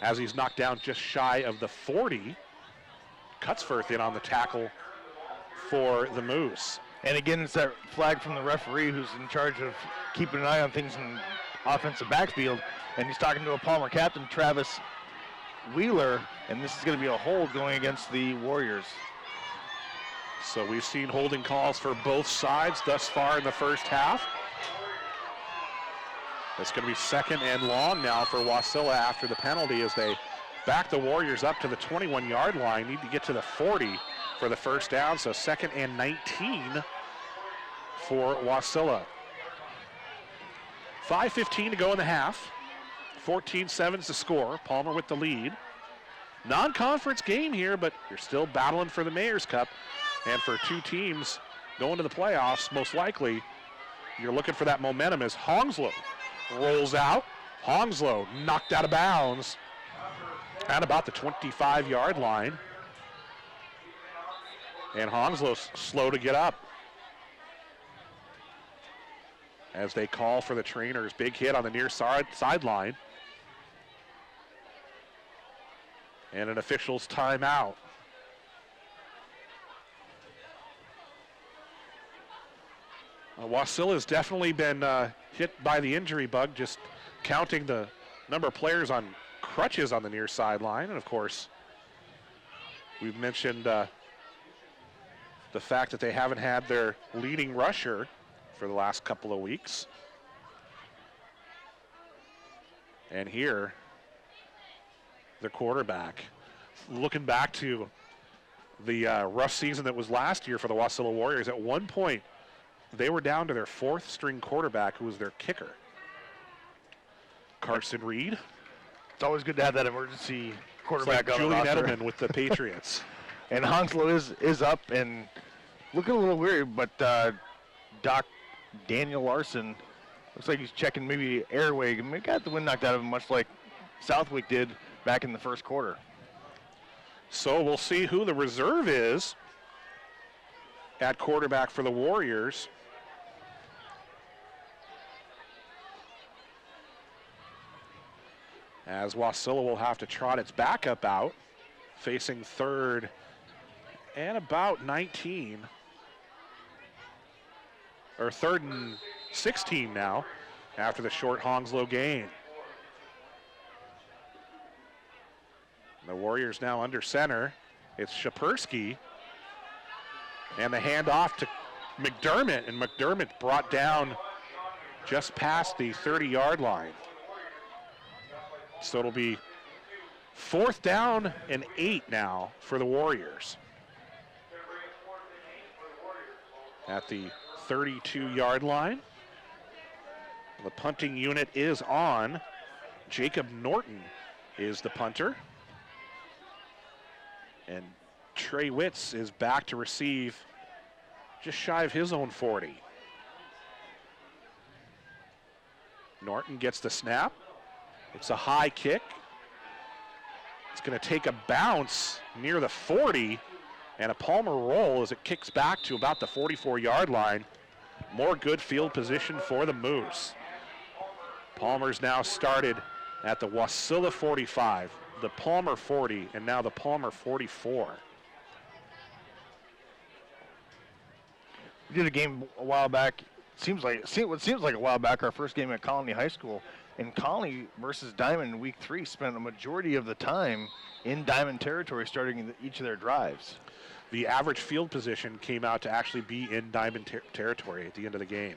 as he's knocked down just shy of the 40. Cutsforth in on the tackle for the Moose. And again, it's that flag from the referee who's in charge of keeping an eye on things in offensive backfield. And he's talking to a Palmer captain, Travis Wheeler, and this is going to be a hold going against the Warriors. So we've seen holding calls for both sides thus far in the first half. It's going to be 2nd and long now for Wasilla after the penalty as they back the Warriors up to the 21-yard line. Need to get to the 40 for the first down, so 2nd and 19 for Wasilla. 5:15 to go in the half. 14-7's the score. Palmer with the lead. Non-conference game here, but you're still battling for the Mayor's Cup. And for two teams going to the playoffs, most likely, you're looking for that momentum as Hongslow rolls out. Hongslow knocked out of bounds at about the 25-yard line. And Hongslow's slow to get up as they call for the trainers. Big hit on the near sideline. And an official's timeout. Wasilla has definitely been hit by the injury bug, just counting the number of players on crutches on the near sideline. And, of course, we've mentioned the fact that they haven't had their leading rusher for the last couple of weeks. And here, the quarterback, looking back to the rough season that was last year for the Wasilla Warriors, at one point, they were down to their fourth string quarterback, who was their kicker, Carson Reed. It's always good to have that emergency quarterback like on the Julian roster. Edelman with the Patriots. And Hounslow is up and looking a little weird, but Doc Daniel Larson looks like he's checking maybe airway. He got the wind knocked out of him, much like Southwick did back in the first quarter. So we'll see who the reserve is at quarterback for the Warriors. As Wasilla will have to trot its backup out, facing third and about 19. Or third and 16 now after the short Hounslow gain. The Warriors now under center. It's Shapersky. And the handoff to McDermott, and McDermott brought down just past the 30-yard line. So it'll be 4th down and 8 now for the Warriors. At the 32-yard line. The punting unit is on. Jacob Norton is the punter. And Trey Witz is back to receive just shy of his own 40. Norton gets the snap. It's a high kick. It's going to take a bounce near the 40 and a Palmer roll as it kicks back to about the 44-yard line. More good field position for the Moose. Palmer's now started at the Wasilla 45, the Palmer 40, and now the Palmer 44. We did a game a while back. What seems like a while back, our first game at Colony High School. And Colony versus Diamond in week 3 spent a majority of the time in Diamond territory starting in each of their drives. The average field position came out to actually be in Diamond territory at the end of the game.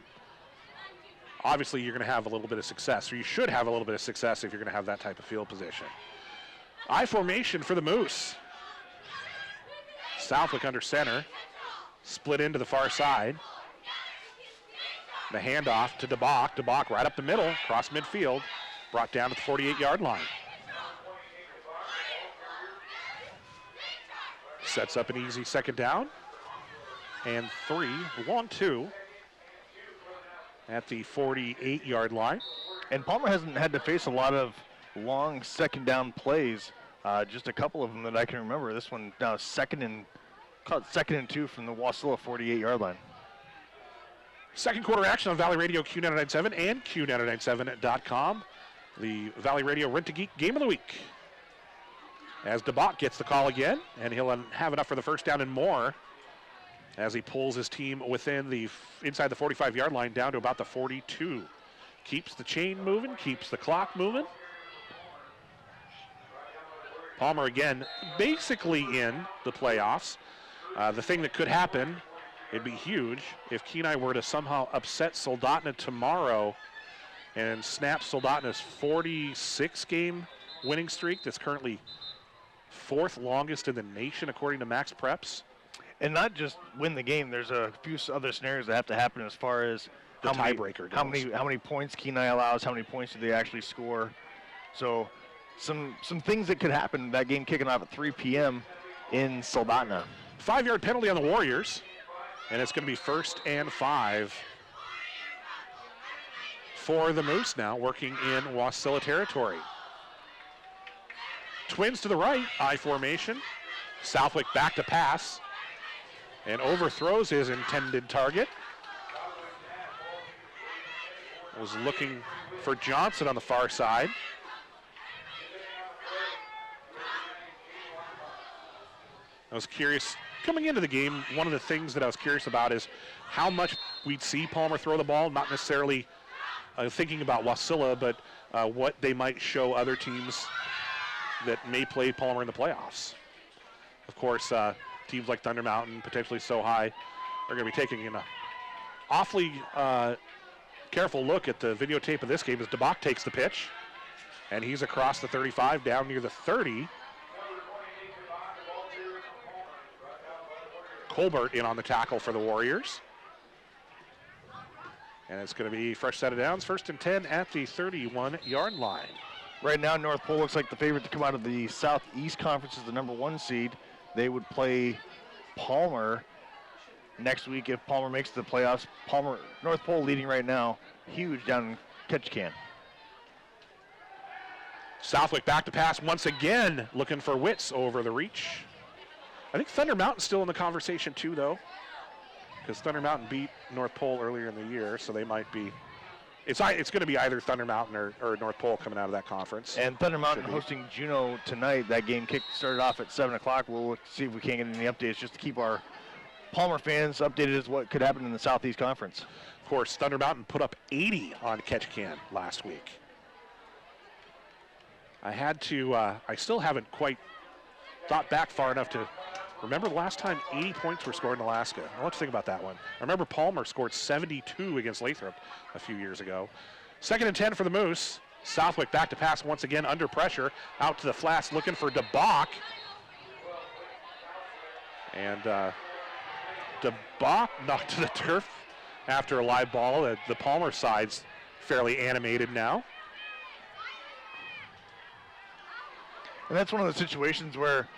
Obviously, you're going to have a little bit of success, or you should have a little bit of success if you're going to have that type of field position. I formation for the Moose. Southwick under center, split into the far side. The handoff to DeBach. DeBach right up the middle, across midfield, brought down to the 48-yard line. Sets up an easy second down. And 3, 1-2 at the 48-yard line. And Palmer hasn't had to face a lot of long second down plays, just a couple of them that I can remember. This one now second and 2 from the Wasilla 48-yard line. Second quarter action on Valley Radio Q997 and Q997.com. The Valley Radio Rent-A-Geek Game of the Week. As DeBach gets the call again, and he'll have enough for the first down and more as he pulls his team within inside the 45-yard line down to about the 42. Keeps the chain moving, keeps the clock moving. Palmer again basically in the playoffs. The thing that could happen, it'd be huge if Kenai were to somehow upset Soldotna tomorrow and snap Soldotna's 46-game winning streak that's currently 4th longest in the nation according to Max Preps. And not just win the game, there's a few other scenarios that have to happen as far as the tiebreaker. How many points Kenai allows, how many points do they actually score. So some things that could happen, that game kicking off at 3 p.m. in Soldotna. 5-yard penalty on the Warriors, and it's going to be 1st and 5 for the Moose now, working in Wasilla territory. Twins to the right, I formation. Southwick back to pass and overthrows his intended target. Was looking for Johnson on the far side. I was curious, coming into the game, one of the things that I was curious about is how much we'd see Palmer throw the ball, not necessarily thinking about Wasilla, but what they might show other teams that may play Palmer in the playoffs. Of course, teams like Thunder Mountain, potentially so high, are going to be taking an awfully careful look at the videotape of this game as DeBach takes the pitch, and he's across the 35 down near the 30. Colbert in on the tackle for the Warriors. And it's going to be fresh set of downs, 1st and 10 at the 31-yard line. Right now, North Pole looks like the favorite to come out of the Southeast Conference is the number 1 seed. They would play Palmer next week if Palmer makes the playoffs. North Pole leading right now, huge down in Ketchikan. Southwick back to pass once again, looking for Witz over the reach. I think Thunder Mountain's still in the conversation too, though, because Thunder Mountain beat North Pole earlier in the year, so they might be. It's going to be either Thunder Mountain or North Pole coming out of that conference. And Thunder Mountain hosting Juneau tonight. That game started off at 7 o'clock. We'll see if we can't get any updates just to keep our Palmer fans updated as what could happen in the Southeast Conference. Of course, Thunder Mountain put up 80 on Ketchikan last week. I still haven't quite thought back far enough to remember the last time 80 points were scored in Alaska. I'll have to think about that one. I remember Palmer scored 72 against Lathrop a few years ago. 2nd and 10 for the Moose. Southwick back to pass once again under pressure. Out to the flats looking for DeBach. And DeBach knocked to the turf after a live ball. The Palmer side's fairly animated now. And that's one of the situations where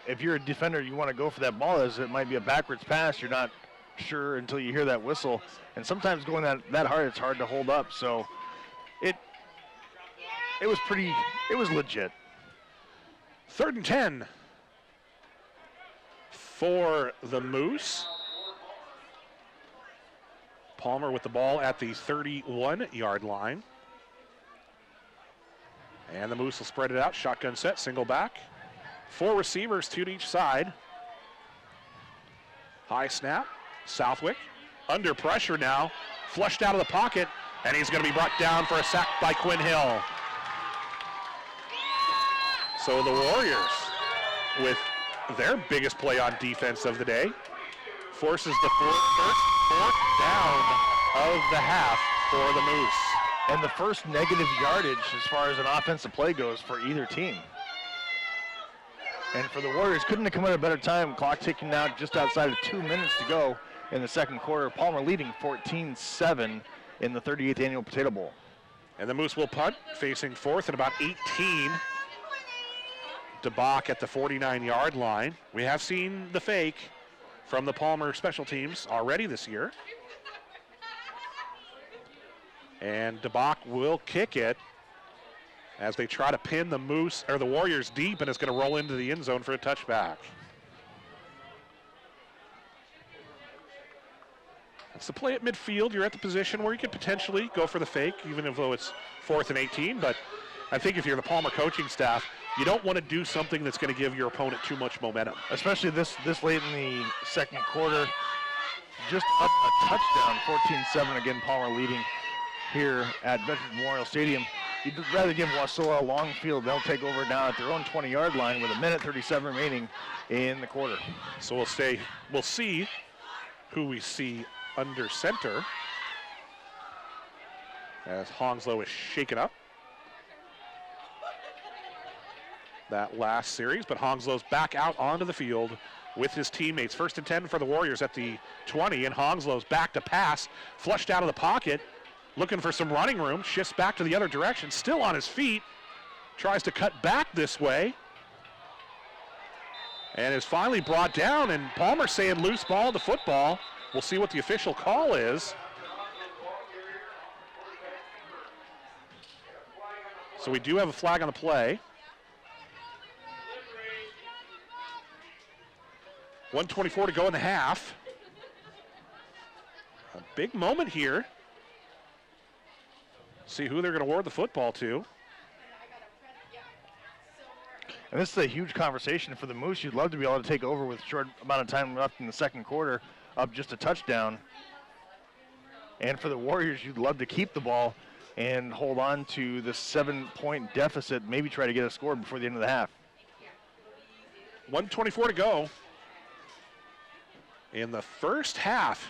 if you're a defender, you want to go for that ball, as it might be a backwards pass. You're not sure until you hear that whistle. And sometimes going that hard, it's hard to hold up. So it was legit. 3rd and 10 for the Moose. Palmer with the ball at the 31-yard line. And the Moose will spread it out. Shotgun set, single back. 4 receivers, 2 to each side. High snap. Southwick under pressure now. Flushed out of the pocket, and he's going to be brought down for a sack by Quinn Hill. So the Warriors, with their biggest play on defense of the day, forces the first fourth down of the half for the Moose. And the first negative yardage as far as an offensive play goes for either team. And for the Warriors, couldn't have come at a better time. Clock ticking now just outside of 2 minutes to go in the second quarter. Palmer leading 14-7 in the 38th Annual Potato Bowl. And the Moose will punt, facing 4th and about 18. DeBach at the 49-yard line. We have seen the fake from the Palmer special teams already this year. And DeBach will kick it as they try to pin the Moose or the Warriors deep, and it's going to roll into the end zone for a touchback. That's the play at midfield. You're at the position where you could potentially go for the fake, even though it's 4th and 18. But I think if you're the Palmer coaching staff, you don't want to do something that's going to give your opponent too much momentum. Especially this late in the second quarter. Just up a touchdown, 14-7 again, Palmer leading here at Veterans Memorial Stadium. You'd rather give Wasilla a long field. They'll take over now at their own 20-yard line with 1:37 remaining in the quarter. So we'll see who we see under center as Honslow is shaken up that last series, but Honslow's back out onto the field with his teammates. 1st and 10 for the Warriors at the 20, and Honslow's back to pass, flushed out of the pocket, looking for some running room, shifts back to the other direction, still on his feet, tries to cut back this way, and is finally brought down, and Palmer saying loose ball to football. We'll see what the official call is. So we do have a flag on the play. 1:24 to go in the half. A big moment here. See who they're going to award the football to. And this is a huge conversation for the Moose. You'd love to be able to take over with a short amount of time left in the second quarter, up just a touchdown. And for the Warriors, you'd love to keep the ball and hold on to the 7-point deficit, maybe try to get a score before the end of the half. 1:24 to go in the first half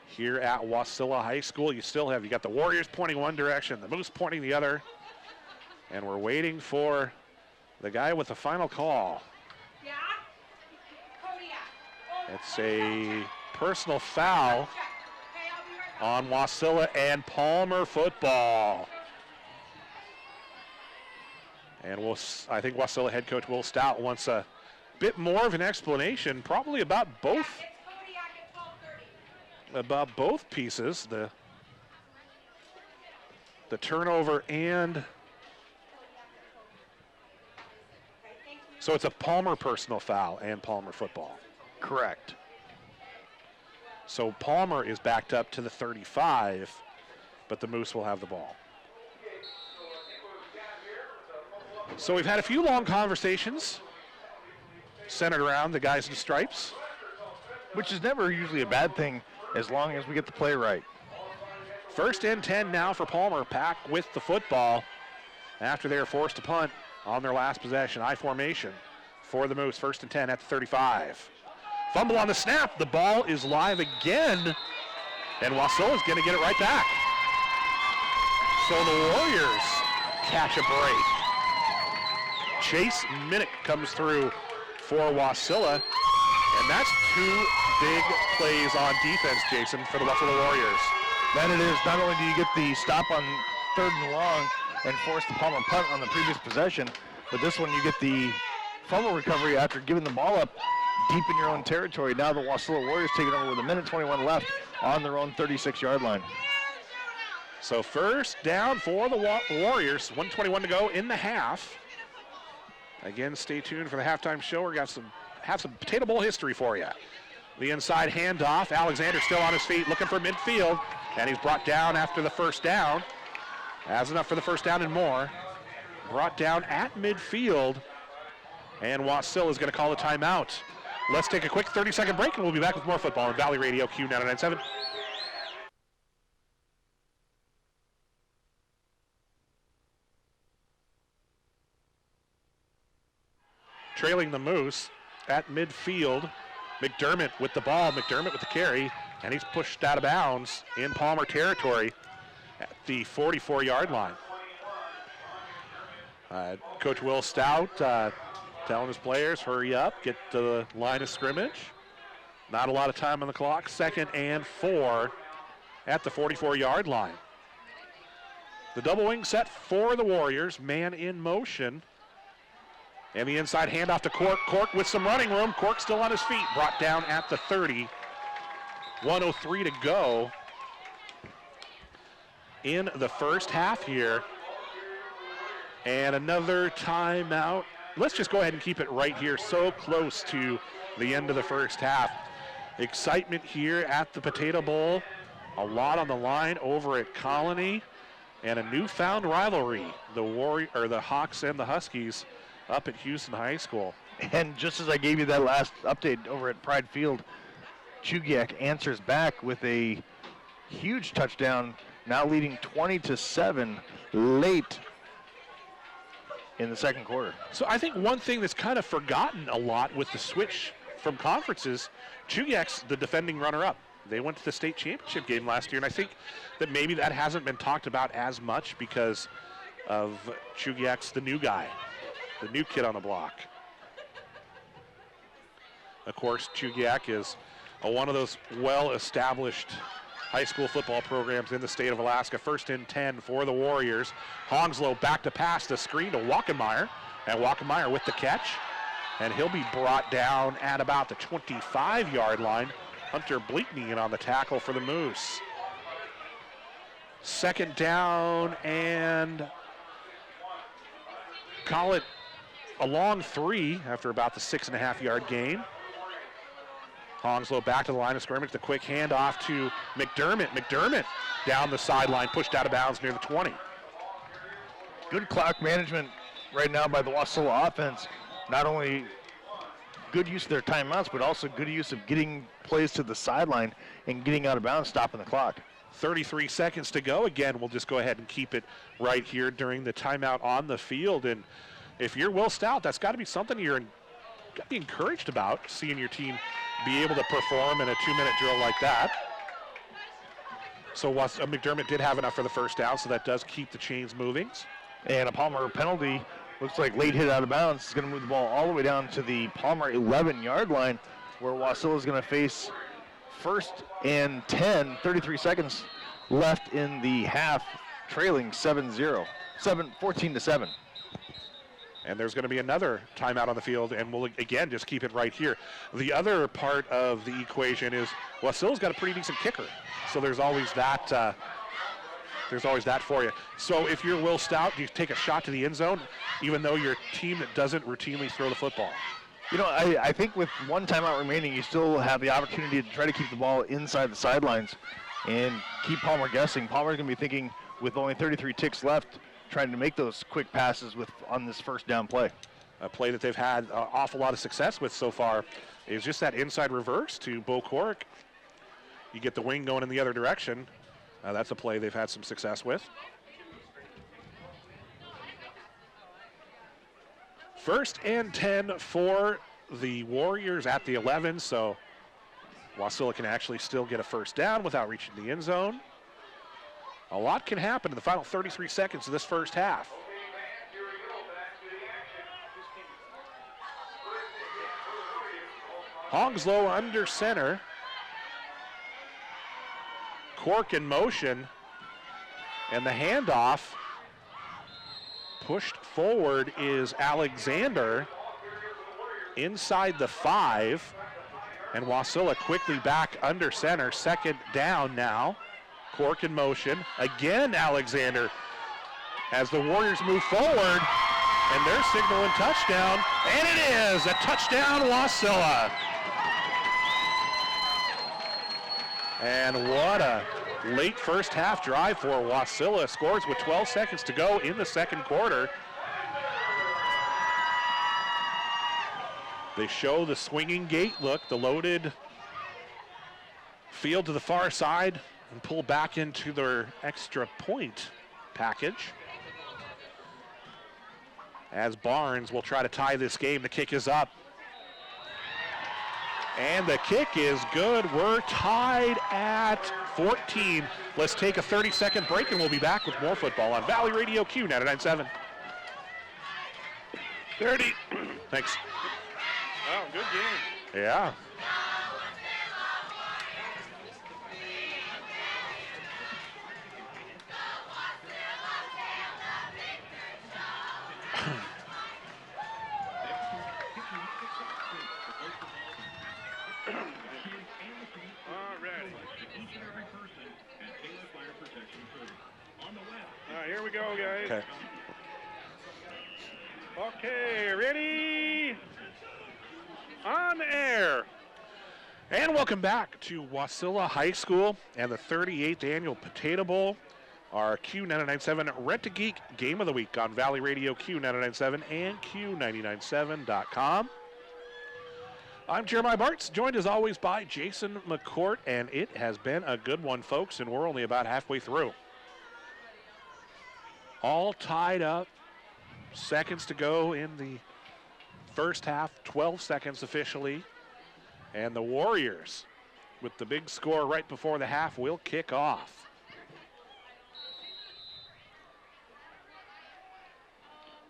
here at Wasilla High School. You got the Warriors pointing one direction, the Moose pointing the other, and we're waiting for the guy with the final call. It's a personal foul on Wasilla and Palmer football. And I think Wasilla head coach Will Stout wants a bit more of an explanation, probably about both pieces, the turnover and so it's a Palmer personal foul and Palmer football. Correct. So Palmer is backed up to the 35, but the Moose will have the ball. So we've had a few long conversations centered around the guys in stripes, which is never usually a bad thing as long as we get the play right. 1st and 10 now for Palmer, Pack with the football after they are forced to punt on their last possession. I formation for the Moose, 1st and 10 at the 35. Fumble on the snap, the ball is live again, and Wasilla's going to get it right back. So the Warriors catch a break. Chase Minnick comes through for Wasilla, and that's 2 big plays on defense, Jason, for the Wasilla Warriors. That it is. Not only do you get the stop on 3rd and long and force the Palmer punt on the previous possession, but this one you get the fumble recovery after giving the ball up deep in your own territory. Now the Wasilla Warriors taking over with 1:21 left on their own 36-yard line. So 1st down for the Warriors, 1:21 to go in the half. Again, stay tuned for the halftime show. We're have some Potato Bowl history for you. The inside handoff. Alexander still on his feet, looking for midfield, and he's brought down after the 1st down. Has enough for the 1st down and more. Brought down at midfield, and Wasilla is going to call a timeout. Let's take a quick 30-second break, and we'll be back with more football on Valley Radio Q997. Trailing the Moose at midfield. McDermott with the ball, McDermott with the carry, and he's pushed out of bounds in Palmer territory at the 44-yard line. Coach Will Stout telling his players, hurry up, get to the line of scrimmage. Not a lot of time on the clock. 2nd and 4 at the 44-yard line. The double wing set for the Warriors, man in motion. And the inside handoff to Cork. Cork with some running room. Cork still on his feet. Brought down at the 30. 1:03 to go in the first half here. And another timeout. Let's just go ahead and keep it right here, so close to the end of the first half. Excitement here at the Potato Bowl. A lot on the line over at Colony. And a newfound rivalry. The Hawks and the Huskies up at Houston High School. And just as I gave you that last update over at Pride Field, Chugiak answers back with a huge touchdown, now leading 20-7 late in the second quarter. So I think one thing that's kind of forgotten a lot with the switch from conferences, Chugiak's the defending runner-up. They went to the state championship game last year, and I think that maybe that hasn't been talked about as much because of Chugiak's the new guy. The new kid on the block. Of course, Chugiak is one of those well-established high school football programs in the state of Alaska. 1st and 10 for the Warriors. Honslow back to pass the screen to Wackenmeyer. And Wackenmeyer with the catch. And he'll be brought down at about the 25-yard line. Hunter Bleakney in on the tackle for the Moose. 2nd down and call it a long 3 after about the 6.5-yard gain. Honslow back to the line of scrimmage. The quick handoff to McDermott. McDermott down the sideline, pushed out of bounds near the 20. Good clock management right now by the Wasilla offense. Not only good use of their timeouts, but also good use of getting plays to the sideline and getting out of bounds, stopping the clock. 33 seconds to go. Again, we'll just go ahead and keep it right here during the timeout on the field. And if you're Will Stout, that's got to be something you're got to be encouraged about, seeing your team be able to perform in a 2-minute drill like that. So McDermott did have enough for the first down, so that does keep the chains moving. And a Palmer penalty, looks like late hit out of bounds, is going to move the ball all the way down to the Palmer 11-yard line, where Wasilla is going to face 1st and 10, 33 seconds left in the half, trailing 14-7. And there's going to be another timeout on the field, and we'll again just keep it right here. The other part of the equation is Wasilla's got a pretty decent kicker, so there's always that. There's always that for you. So if you're Will Stout, you take a shot to the end zone, even though you're a team that doesn't routinely throw the football. You know, I think with one timeout remaining, you still have the opportunity to try to keep the ball inside the sidelines and keep Palmer guessing. Palmer's going to be thinking, with only 33 ticks left, trying to make those quick passes on this first down play. A play that they've had an awful lot of success with so far is just that inside reverse to Bo Cork. You get the wing going in the other direction. That's a play they've had some success with. 1st and 10 for the Warriors at the 11, so Wasilla can actually still get a first down without reaching the end zone. A lot can happen in the final 33 seconds of this first half. Hongslow under center. Cork in motion, and the handoff pushed forward is Alexander inside the 5, and Wasilla quickly back under center. 2nd down now. Cork in motion. Again, Alexander as the Warriors move forward, and they're signaling touchdown, and it is a touchdown, Wasilla. And what a late first half drive for Wasilla. Scores with 12 seconds to go in the second quarter. They show the swinging gate look, the loaded field to the far side, and pull back into their extra point package. As Barnes will try to tie this game. The kick is up. And the kick is good. We're tied at 14. Let's take a 30-second break, and we'll be back with more football on Valley Radio Q 99.7. 30. Thanks. Oh, good game. Yeah. Here we go, guys. Okay. Okay, ready? On air. And welcome back to Wasilla High School and the 38th Annual Potato Bowl, our Q997 Rent-A-Geek Game of the Week on Valley Radio Q997 and Q997.com. I'm Jeremiah Bartz, joined as always by Jason McCourt, and it has been a good one, folks, and we're only about halfway through. All tied up, seconds to go in the first half, 12 seconds officially. And the Warriors, with the big score right before the half, will kick off.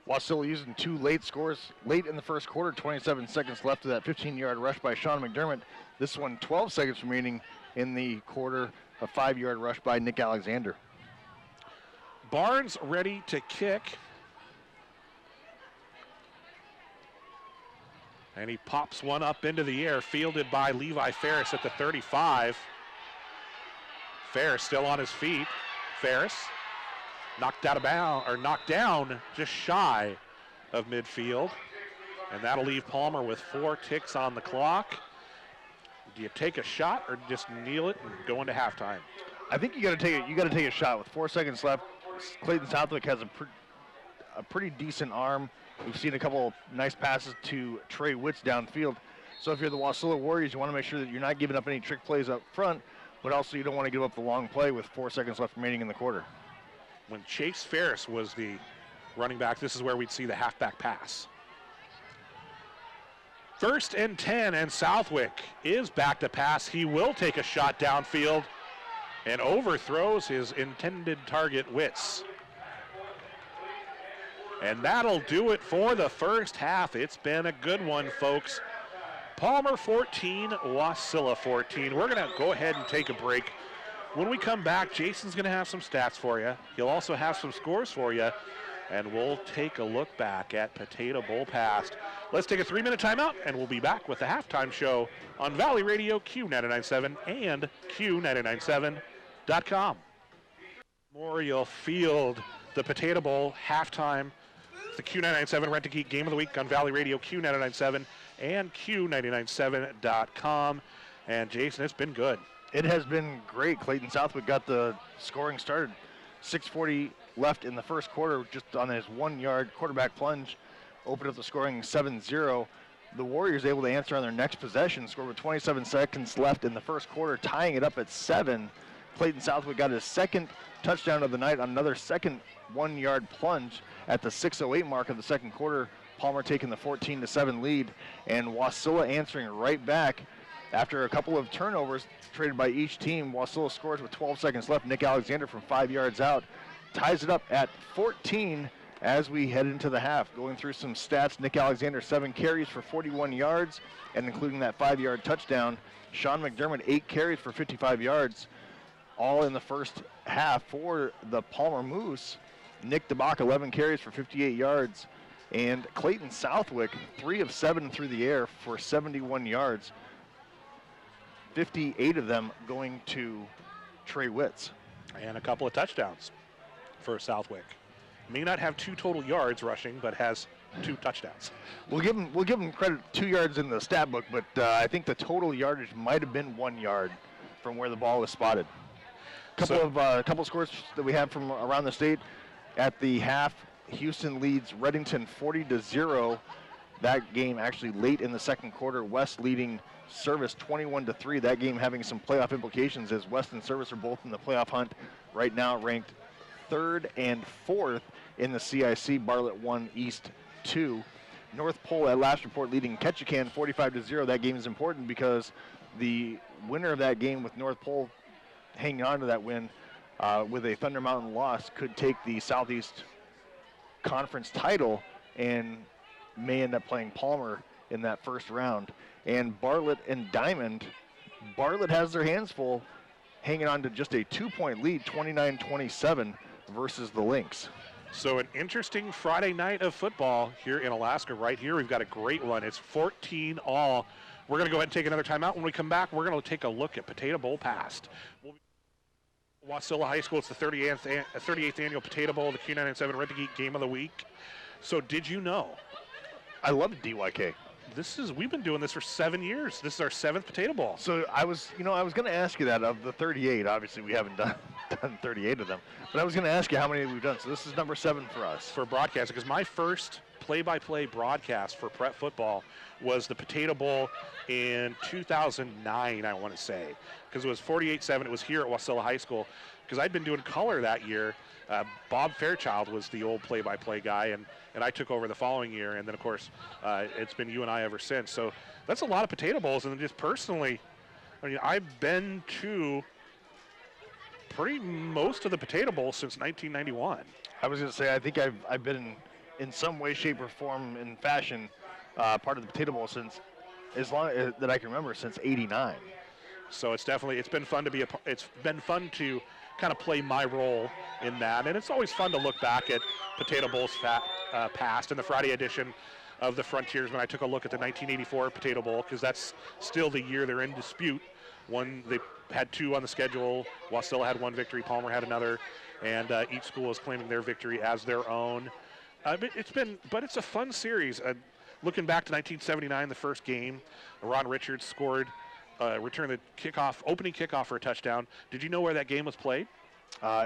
Wasilla using 2 late scores late in the first quarter, 27 seconds left of that 15-yard rush by Sean McDermott. This one, 12 seconds remaining in the quarter, a 5-yard rush by Nick Alexander. Barnes ready to kick. And he pops one up into the air, fielded by Levi Ferris at the 35. Ferris still on his feet. Ferris knocked out of bounds, or knocked down just shy of midfield. And that'll leave Palmer with 4 ticks on the clock. Do you take a shot or just kneel it and go into halftime? I think you got to take it. You got to take a shot with 4 seconds left. Clayton Southwick has a pretty decent arm. We've seen a couple nice passes to Trey Witts downfield. So if you're the Wasilla Warriors, you want to make sure that you're not giving up any trick plays up front, But also you don't want to give up the long play with 4 seconds left remaining in the quarter. When Chase Ferris was the running back, this is where we'd see the halfback pass. 1st and 10, and Southwick is back to pass. He will take a shot downfield and overthrows his intended target, Witz. And that'll do it for the first half. It's been a good one, folks. Palmer 14, Wasilla 14. We're going to go ahead and take a break. When we come back, Jason's going to have some stats for you. He'll also have some scores for you. And we'll take a look back at Potato Bowl past. Let's take a 3-minute timeout, and we'll be back with the halftime show on Valley Radio Q997 and Q997.com. Memorial Field, the Potato Bowl halftime. The Q997 Rent-A-Geek Game of the Week on Valley Radio Q997 and Q997.com. And Jason, it's been good. It has been great. Clayton Southwick got the scoring started. 6:40 left in the first quarter, just on his 1-yard quarterback plunge, opened up the scoring 7-0. The Warriors able to answer on their next possession, scored with 27 seconds left in the first quarter, tying it up at 7. Clayton Southwick got his second touchdown of the night on another second 1-yard plunge at the 6:08 mark of the second quarter. Palmer taking the 14-7 lead, and Wasilla answering right back after a couple of turnovers traded by each team. Wasilla scores with 12 seconds left. Nick Alexander from 5 yards out ties it up at 14 as we head into the half. Going through some stats, Nick Alexander 7 carries for 41 yards, and including that 5-yard touchdown. Sean McDermott 8 carries for 55 yards, all in the first half for the Palmer Moose. Nick DeBach 11 carries for 58 yards, and Clayton Southwick 3 of 7 through the air for 71 yards. 58 of them going to Trey Witz. And a couple of touchdowns for Southwick. May not have 2 total yards rushing, but has 2 touchdowns. We'll give him credit, 2 yards in the stat book, but I think the total yardage might have been 1 yard from where the ball was spotted. Couple scores that we have from around the state. At the half, Houston leads Reddington 40-0. That game actually late in the second quarter. West leading Service 21-3. That game having some playoff implications as West and Service are both in the playoff hunt right now, ranked 3rd and 4th in the CIC. Bartlett 1, East 2. North Pole at last report leading Ketchikan 45-0. That game is important because the winner of that game with North Pole hanging on to that win with a Thunder Mountain loss could take the Southeast Conference title and may end up playing Palmer in that first round. And Bartlett and Diamond, Bartlett has their hands full, hanging on to just a 2-point lead, 29-27 versus the Lynx. So an interesting Friday night of football here in Alaska. Right here, we've got a great one. It's 14-all. We're going to go ahead and take another timeout. When we come back, we're going to take a look at Potato Bowl past. Wasilla High School, it's the 38th annual Potato Bowl, the Q997 Rent-A-Geek Game of the Week. So did you know? I love DYK. We've been doing this for 7 years. This is our 7th Potato Bowl. So I was going to ask you that of the 38. Obviously, we haven't done 38 of them, but I was going to ask you how many we've done. So this is number 7 for us. For broadcasting, because my first play-by-play broadcast for prep football was the Potato Bowl in 2009, I want to say, because it was 48-7. It was here at Wasilla High School, because I'd been doing color that year. Bob Fairchild was the old play-by-play guy, and I took over the following year, and then, of course, it's been you and I ever since. So that's a lot of Potato Bowls, and just personally, I've been to most of the Potato Bowls since 1991. I was going to say, I think I've been in some way, shape, or form, in fashion, part of the Potato Bowl since as long that I can remember, since '89. So it's been fun to kind of play my role in that, and it's always fun to look back at Potato Bowls past. In the Friday edition of the Frontiersman, I took a look at the 1984 Potato Bowl, because that's still the year they're in dispute. They had 2 on the schedule. Wasilla had 1 victory, Palmer had another, and each school is claiming their victory as their own. But it's a fun series. Looking back to 1979, the first game, Ron Richards scored, returned the opening kickoff for a touchdown. Did you know where that game was played?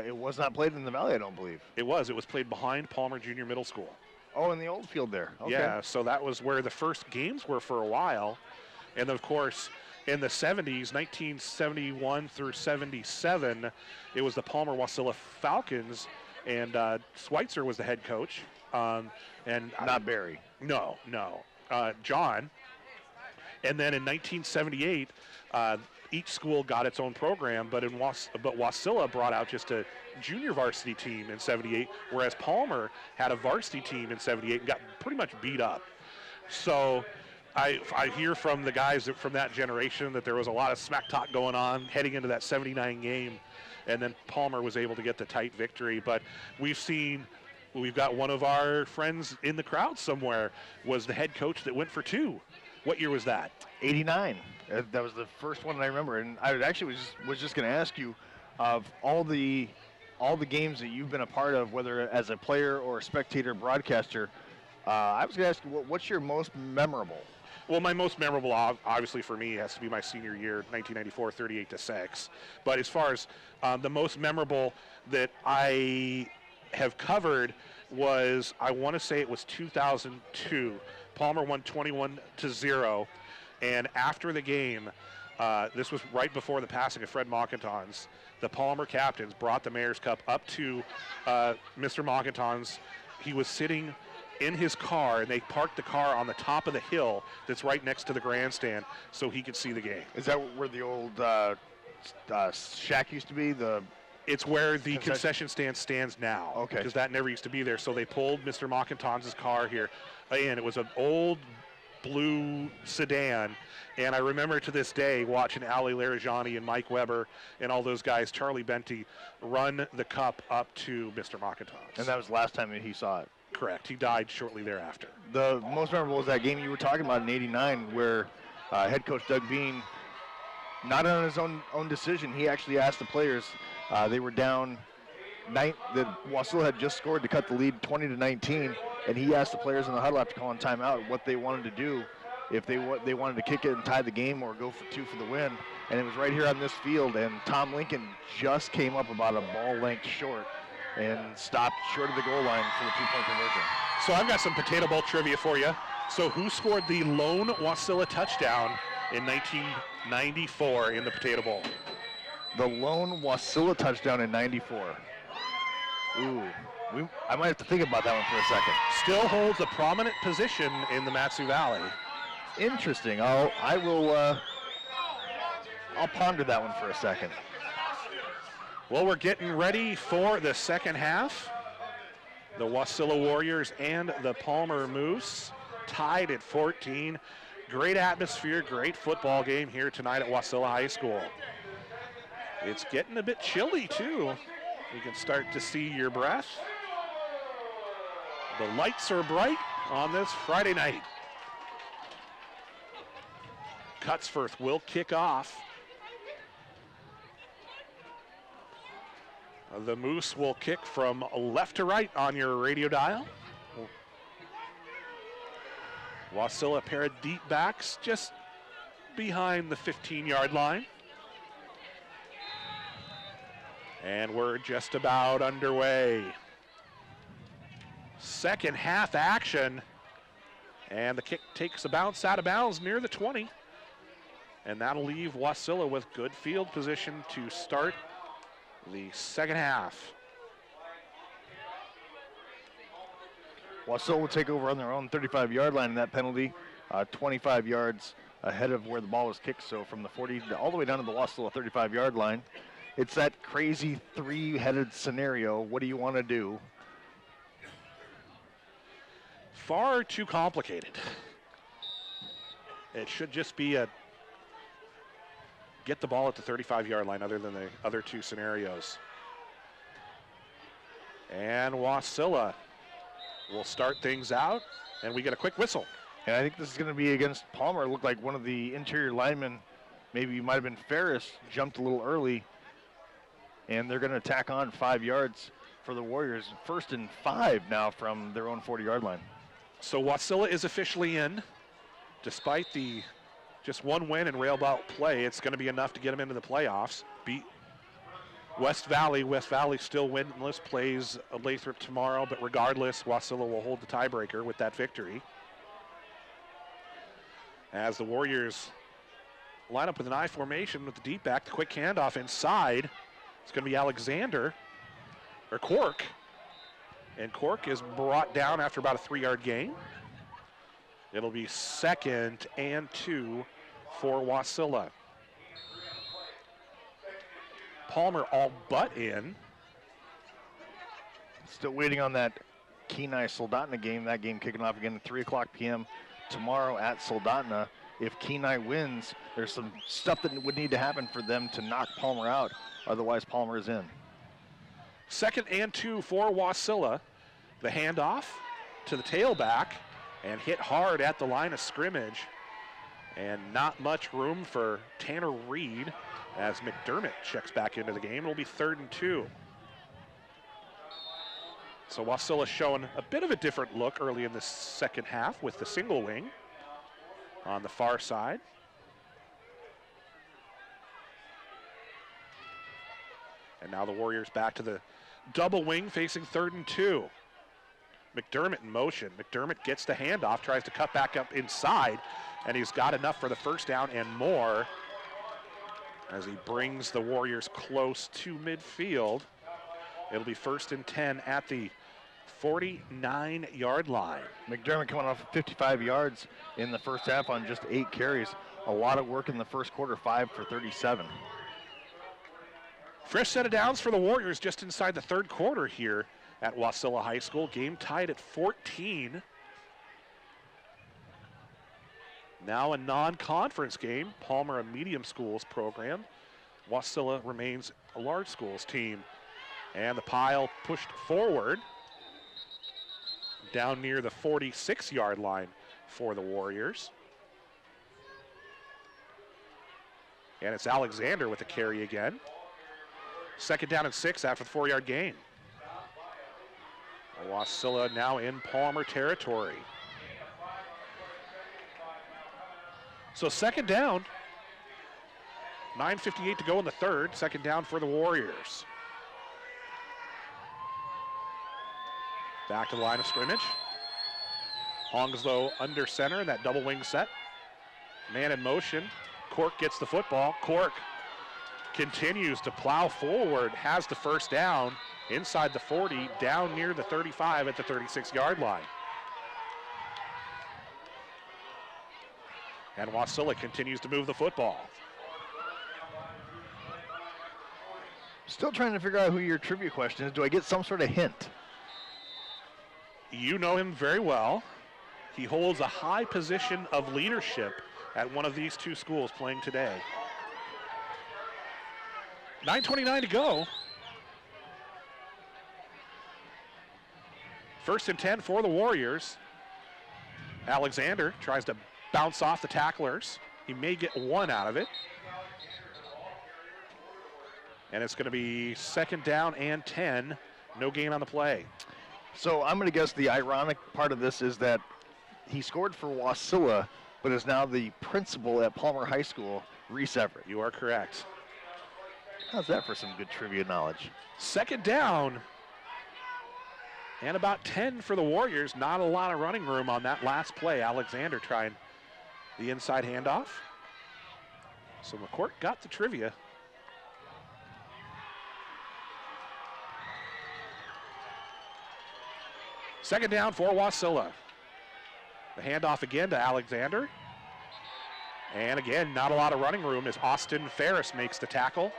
It was not played in the Valley, I don't believe. It was played behind Palmer Junior Middle School. Oh, in the old field there. Okay. Yeah, so that was where the first games were for a while. And of course, in the 70s, 1971 through 77, it was the Palmer-Wasilla Falcons, and Schweitzer was the head coach. And Not Barry. No, John. And then in 1978, each school got its own program, but Wasilla brought out just a junior varsity team in 78, whereas Palmer had a varsity team in 78 and got pretty much beat up. So I hear from the guys from that generation that there was a lot of smack talk going on heading into that 79 game, and then Palmer was able to get the tight victory. But we've got one of our friends in the crowd somewhere was the head coach that went for 2. What year was that? 89. That was the first one that I remember. And I actually was just going to ask you, of all the games that you've been a part of, whether as a player or a spectator broadcaster, I was going to ask you, what's your most memorable? Well, my most memorable, obviously for me, has to be my senior year, 1994, 38-6. But as far as the most memorable that I have covered was, I want to say it was 2002. Palmer won 21-0, and after the game, this was right before the passing of Fred Mockentons, the Palmer captains brought the Mayor's Cup up to Mr. Mockentons. He was sitting in his car, and they parked the car on the top of the hill that's right next to the grandstand so he could see the game. Is that where the old shack used to be? It's where the concession stand stands now. Okay. Because that never used to be there. So they pulled Mr. Mockentons' car here in. It was an old blue sedan. And I remember to this day watching Ali Larajani and Mike Weber and all those guys, Charlie Benty, run the cup up to Mr. Mockentons. And that was the last time that he saw it. Correct. He died shortly thereafter. The most memorable was that game you were talking about in '89 where head coach Doug Bean, not on his own decision, he actually asked the players, they were down, Wasilla had just scored to cut the lead 20-19, and he asked the players in the huddle after calling timeout what they wanted to do, if they wanted to kick it and tie the game or go for 2 for the win. And it was right here on this field, and Tom Lincoln just came up about a ball length short and stopped short of the goal line for the 2-point conversion. So I've got some Potato Bowl trivia for you. So who scored the lone Wasilla touchdown in 1994 in the Potato Bowl? The lone Wasilla touchdown in '94. Ooh, I might have to think about that one for a second. Still holds a prominent position in the Matsu Valley. Interesting. I'll ponder that one for a second. Well, we're getting ready for the second half. The Wasilla Warriors and the Palmer Moose tied at 14. Great atmosphere, great football game here tonight at Wasilla High School. It's getting a bit chilly, too. You can start to see your breath. The lights are bright on this Friday night. Cutsforth will kick off. The Moose will kick from left to right on your radio dial. Wasilla, a pair of deep backs just behind the 15-yard line. And we're just about underway. Second half action. And the kick takes a bounce out of bounds near the 20. And that'll leave Wasilla with good field position to start the second half. Wasilla will take over on their own 35-yard line in that penalty, 25 yards ahead of where the ball was kicked. So from the 40 all the way down to the Wasilla 35-yard line. It's that crazy 3-headed scenario. What do you want to do? Far too complicated. It should just be a get the ball at the 35-yard line other than the other two scenarios. And Wasilla will start things out, and we get a quick whistle. And I think this is going to be against Palmer. It looked like one of the interior linemen, maybe it might have been Ferris, jumped a little early. And they're going to tack on 5 yards for the Warriors. 1st and 5 now from their own 40-yard line. So Wasilla is officially in. Despite the just one win in railbout play, it's going to be enough to get them into the playoffs. Beat West Valley. West Valley still winless, plays Lathrop tomorrow, but regardless, Wasilla will hold the tiebreaker with that victory. As the Warriors line up with an I formation with the deep back, the quick handoff inside. It's going to be Alexander, or Cork. And Cork is brought down after about a 3-yard gain. It'll be 2nd and 2 for Wasilla. Palmer all but in. Still waiting on that Kenai-Soldotna game. That game kicking off again at 3 o'clock p.m. tomorrow at Soldotna. If Kenai wins, there's some stuff that would need to happen for them to knock Palmer out. Otherwise, Palmer is in. 2nd and 2 for Wasilla. The handoff to the tailback and hit hard at the line of scrimmage. And not much room for Tanner Reed as McDermott checks back into the game. It'll be 3rd and 2. So Wasilla showing a bit of a different look early in the second half with the single wing on the far side. And now the Warriors back to the double wing facing 3rd and 2. McDermott in motion. McDermott gets the handoff, tries to cut back up inside, and he's got enough for the first down and more as he brings the Warriors close to midfield. It'll be 1st and 10 at the 49-yard line. McDermott coming off 55 yards in the first half on just 8 carries. A lot of work in the first quarter, 5 for 37. Fresh set of downs for the Warriors just inside the third quarter here at Wasilla High School. Game tied at 14. Now a non-conference game. Palmer a medium schools program. Wasilla remains a large schools team. And the pile pushed forward down near the 46-yard line for the Warriors. And it's Alexander with the carry again. 2nd down and 6 after the 4-yard gain. Wasilla now in Palmer territory. So 2nd down. 9:58 to go in the third. 2nd down for the Warriors. Back to the line of scrimmage. Hongsley under center in that double wing set. Man in motion. Cork gets the football. Cork continues to plow forward, has the first down inside the 40, down near the 35 at the 36-yard line. And Wasilla continues to move the football. Still trying to figure out who your trivia question is. Do I get some sort of hint? You know him very well. He holds a high position of leadership at one of these two schools playing today. 9:29 to go. 1st and 10 for the Warriors. Alexander tries to bounce off the tacklers. He may get one out of it. And it's going to be 2nd down and 10. No gain on the play. So I'm going to guess the ironic part of this is that he scored for Wasilla, but is now the principal at Palmer High School, Reese Everett. You are correct. How's that for some good trivia knowledge? 2nd down and about 10 for the Warriors. Not a lot of running room on that last play. Alexander trying the inside handoff. So McCourt got the trivia. Second down for Wasilla. The handoff again to Alexander. And again, not a lot of running room as Austin Ferris makes the tackle.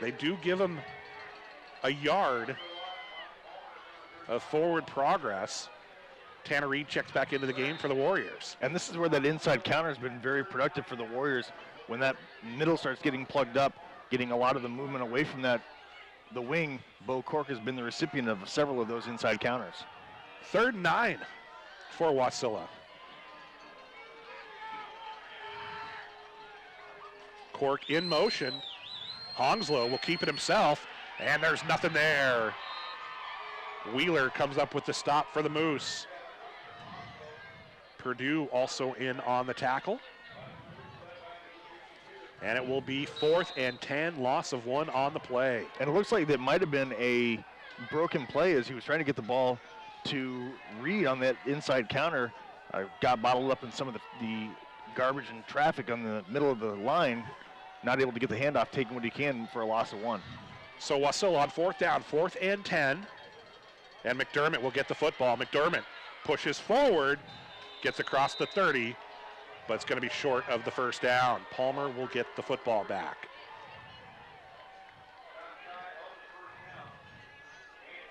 They do give him a yard of forward progress. Tanner Reed checks back into the game for the Warriors. And this is where that inside counter has been very productive for the Warriors. When that middle starts getting plugged up, getting a lot of the movement away from the wing, Bo Cork has been the recipient of several of those inside counters. 3rd and 9 for Wasilla. Cork in motion. Hongsley will keep it himself, and there's nothing there. Wheeler comes up with the stop for the Moose. Purdue also in on the tackle. And it will be 4th and 10, loss of 1 on the play. And it looks like that might have been a broken play as he was trying to get the ball to Reed on that inside counter. Got bottled up in some of the garbage and traffic on the middle of the line, not able to get the handoff, taking what he can for a loss of 1. So Wasilla on 4th down, 4th and 10. And McDermott will get the football. McDermott pushes forward, gets across the 30, but it's going to be short of the first down. Palmer will get the football back.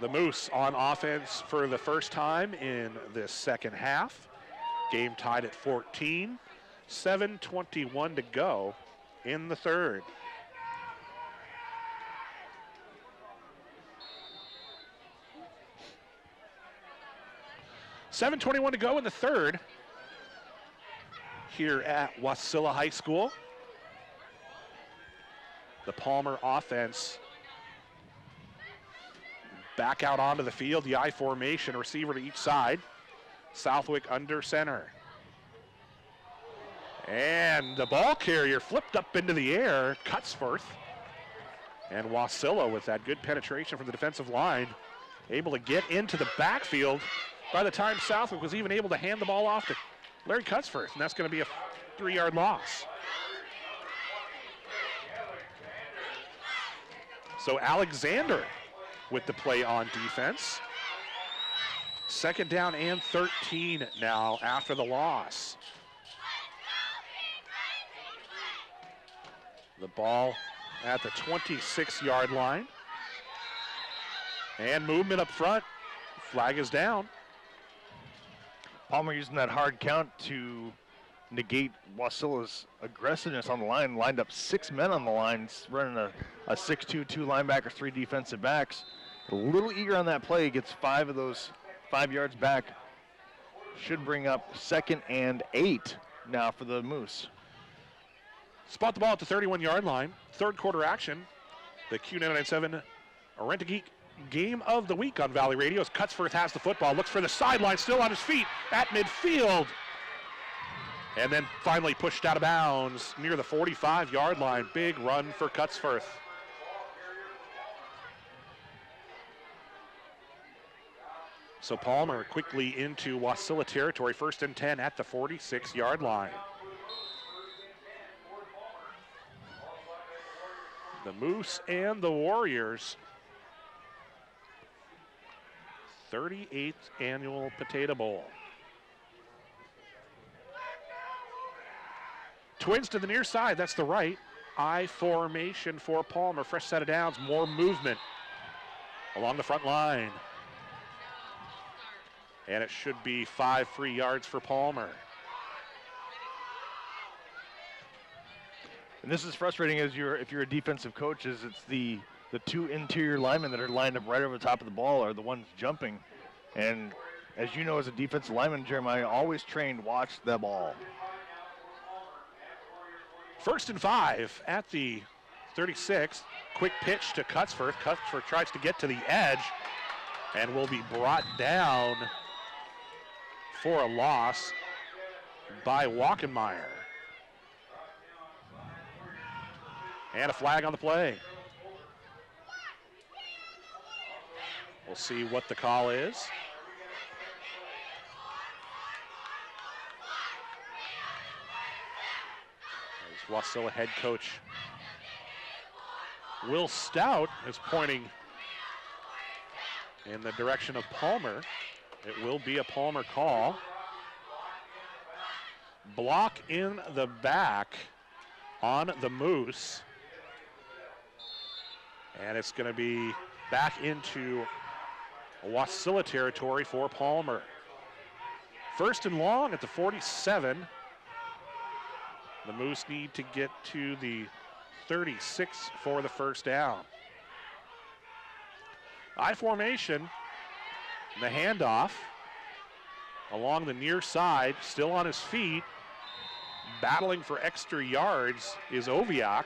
The Moose on offense for the first time in this second half. Game tied at 14. 7:21 to go in the third. $7:21 to go in the third here at Wasilla High School. The Palmer offense back out onto the field, the I formation, receiver to each side. Southwick under center. And the ball carrier flipped up into the air, Cutsforth. And Wasilla with that good penetration from the defensive line, able to get into the backfield by the time Southwick was even able to hand the ball off to Larry Cutsforth, and that's going to be a 3-yard loss. So Alexander with the play on defense. 2nd down and 13 now after the loss. The ball at the 26-yard line. And movement up front. Flag is down. Palmer using that hard count to negate Wasilla's aggressiveness on the line. Lined up 6 men on the line, running a 6-2, 2 linebackers, 3 defensive backs. A little eager on that play, gets 5 of those 5 yards back. Should bring up 2nd and 8 now for the Moose. Spot the ball at the 31-yard line. Third quarter action. The Q997 Rent-A-Geek game of the week on Valley Radio as Cutsforth has the football, looks for the sideline, still on his feet at midfield. And then finally pushed out of bounds near the 45-yard line. Big run for Cutsforth. So Palmer quickly into Wasilla territory, 1st and 10 at the 46-yard line. The Moose and the Warriors. 38th annual Potato Bowl. Twins to the near side, that's the right. I formation for Palmer, fresh set of downs, more movement along the front line. And it should be 5 free yards for Palmer. And this is frustrating if you're a defensive coach, is it's the 2 interior linemen that are lined up right over the top of the ball are the ones jumping. And as you know, as a defensive lineman, Jeremiah, always trained, watch the ball. 1st and 5 at the 36. Quick pitch to Cutsforth. Cutsforth tries to get to the edge and will be brought down for a loss by Wachenmeyer. And a flag on the play. We'll see what the call is. As Wasilla head coach Will Stout is pointing in the direction of Palmer. It will be a Palmer call. Block in the back on the Moose. And it's going to be back into Wasilla territory for Palmer. 1st and long at the 47. The Moose need to get to the 36 for the first down. I formation, the handoff along the near side, still on his feet, battling for extra yards is Oviak.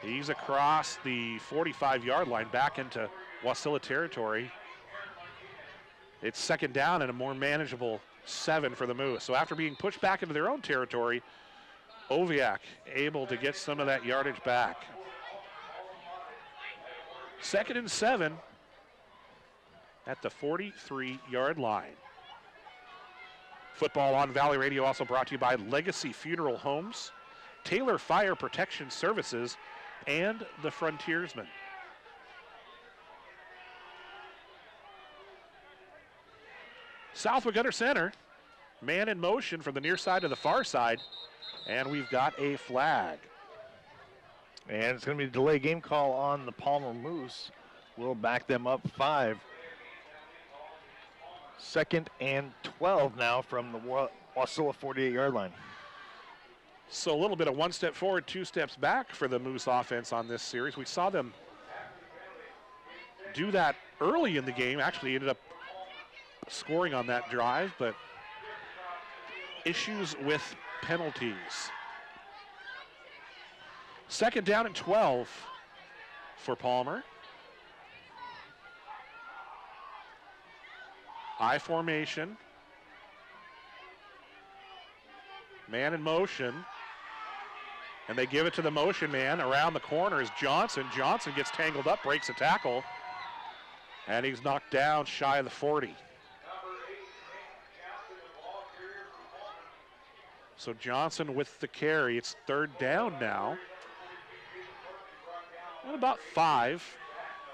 He's across the 45-yard line back into Wasilla territory. It's 2nd down and a more manageable 7 for the Moose. So after being pushed back into their own territory, Oviak able to get some of that yardage back. 2nd and 7 at the 43-yard line. Football on Valley Radio also brought to you by Legacy Funeral Homes, Taylor Fire Protection Services, and the Frontiersmen. Southwick under center. Man in motion from the near side to the far side. And we've got a flag. And it's going to be a delay game call on the Palmer Moose. We'll back them up 5. 2nd and 12 now from the Wasilla 48-yard line. So a little bit of 1 step forward, 2 steps back for the Moose offense on this series. We saw them do that early in the game. Actually ended up scoring on that drive, but issues with penalties. 2nd down and 12 for Palmer. I formation. Man in motion. And they give it to the motion man. Around the corner is Johnson. Johnson gets tangled up, breaks a tackle. And he's knocked down shy of the 40. So Johnson with the carry. It's 3rd down now. And about 5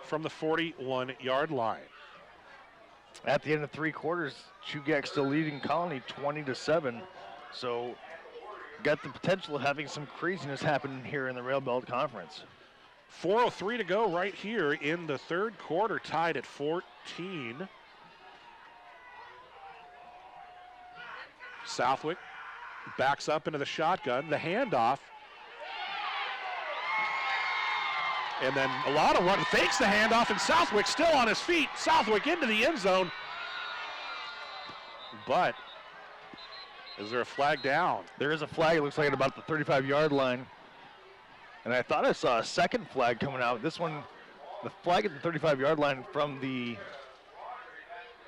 from the 41-yard line. At the end of 3 quarters, Chugach still leading Colony 20-7. So got the potential of having some craziness happen here in the Rail Belt Conference. 4:03 to go right here in the 3rd quarter, tied at 14. Southwick backs up into the shotgun, the handoff. And then a lot of run, fakes the handoff, and Southwick still on his feet. Southwick into the end zone. But is there a flag down? There is a flag, it looks like at about the 35-yard line. And I thought I saw a second flag coming out. This one, the flag at the 35-yard line from the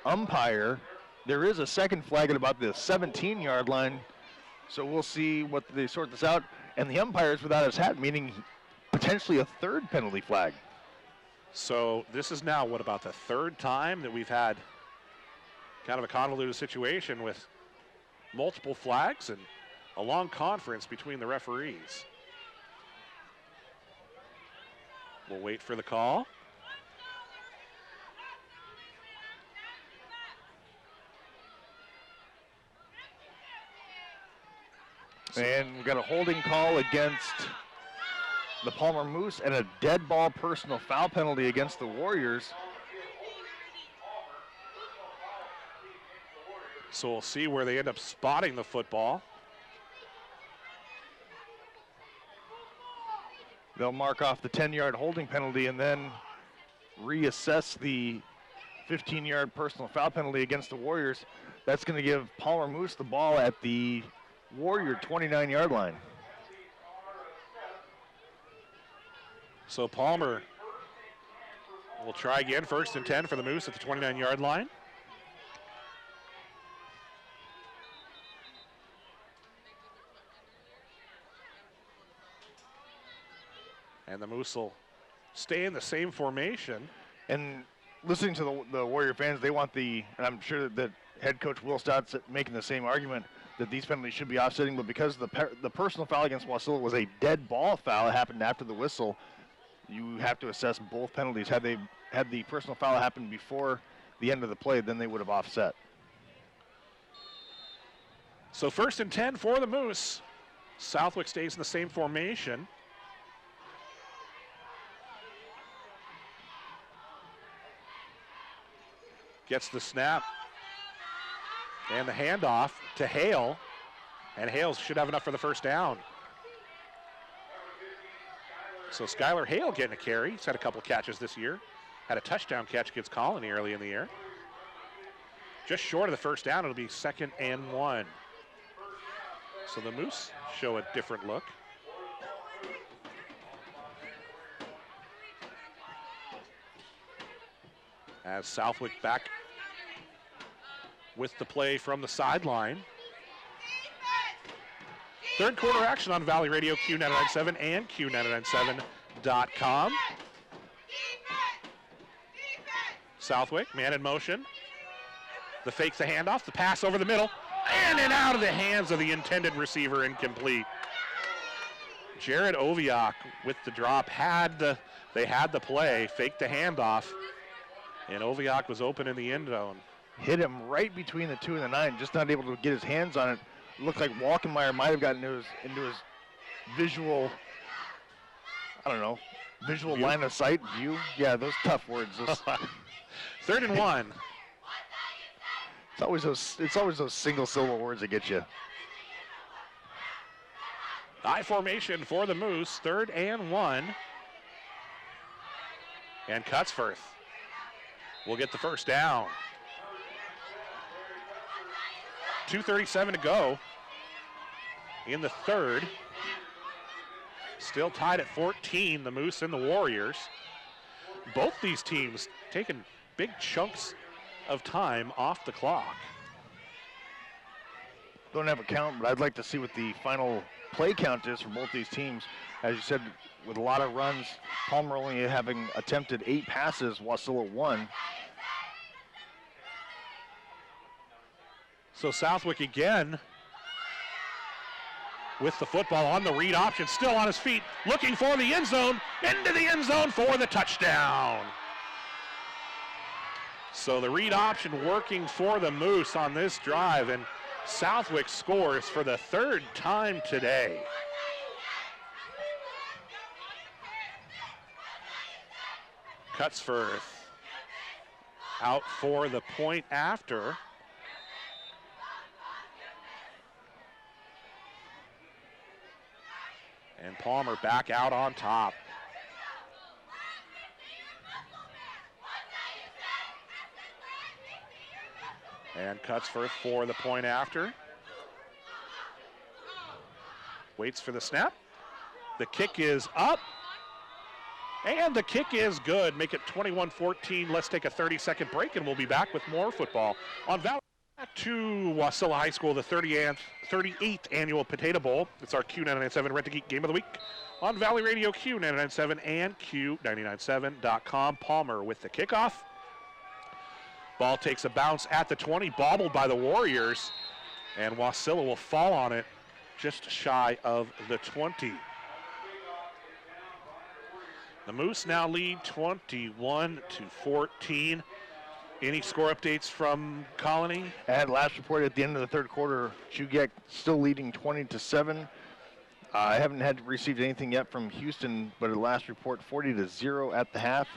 umpire. There is a second flag at about the 17-yard line. So we'll see what they sort this out. And the umpire is without his hat, meaning potentially a 3rd penalty flag. So this is now, what, about the 3rd time that we've had kind of a convoluted situation with multiple flags and a long conference between the referees. We'll wait for the call. And we've got a holding call against the Palmer Moose and a dead ball personal foul penalty against the Warriors. So we'll see where they end up spotting the football. They'll mark off the 10-yard holding penalty and then reassess the 15-yard personal foul penalty against the Warriors. That's going to give Palmer Moose the ball at the Warrior 29-yard line. So Palmer will try again, 1st and 10 for the Moose at the 29-yard line. And the Moose will stay in the same formation. And listening to the Warrior fans, they want and I'm sure that head coach Will Stott's making the same argument that these penalties should be offsetting, but because the personal foul against Wasilla was a dead ball foul, it happened after the whistle, you have to assess both penalties. Had the personal foul happened before the end of the play, then they would have offset. So 1st and 10 for the Moose. Southwick stays in the same formation. Gets the snap and the handoff to Hale, and Hale should have enough for the 1st down. So Skylar Hale getting a carry. He's had a couple catches this year. Had a touchdown catch against Colony early in the year. Just short of the 1st down, it'll be 2nd and 1. So the Moose show a different look. As Southwick back with the play from the sideline. 3rd quarter action on Valley Radio, Q997 and Q997.com. Southwick, man in motion. The fake, the handoff, the pass over the middle, and out of the hands of the intended receiver, incomplete. Jared Oviak with the drop they had the play, faked the handoff, and Oviak was open in the end zone. Hit him right between the 2 and the 9, just not able to get his hands on it. Looked like Walkenmeyer might have gotten into his visual, visual view? line of sight, view. Yeah, those tough words. Those 3rd and 1. It's always those single syllable words that get you. I formation for the Moose, 3rd and 1. And Cutsforth will get the first down. 2:37 to go in the 3rd. Still tied at 14, the Moose and the Warriors. Both these teams taking big chunks of time off the clock. Don't have a count, but I'd like to see what the final play count is for both these teams. As you said, with a lot of runs, Palmer only having attempted 8 passes, Wasilla 1. So Southwick again with the football on the read option, still on his feet, looking for the end zone, into the end zone for the touchdown. So the read option working for the Moose on this drive, and Southwick scores for the 3rd time today. Cutsforth out for the point after. And Palmer back out on top. And Cutsforth for the point after. Waits for the snap. The kick is up. And the kick is good. Make it 21-14. Let's take a 30-second break, and we'll be back with more football on Valley. Back to Wasilla High School, the 38th annual Potato Bowl. It's our Q997 Rent a Geek Game of the Week on Valley Radio Q997 and Q997.com. Palmer with the kickoff. Ball takes a bounce at the 20, bobbled by the Warriors, and Wasilla will fall on it just shy of the 20. The Moose now lead 21-14. Any score updates from Colony? At last report at the end of the 3rd quarter, Chugach still leading 20-7. I haven't received anything yet from Houston, but at last report 40-0 at the half.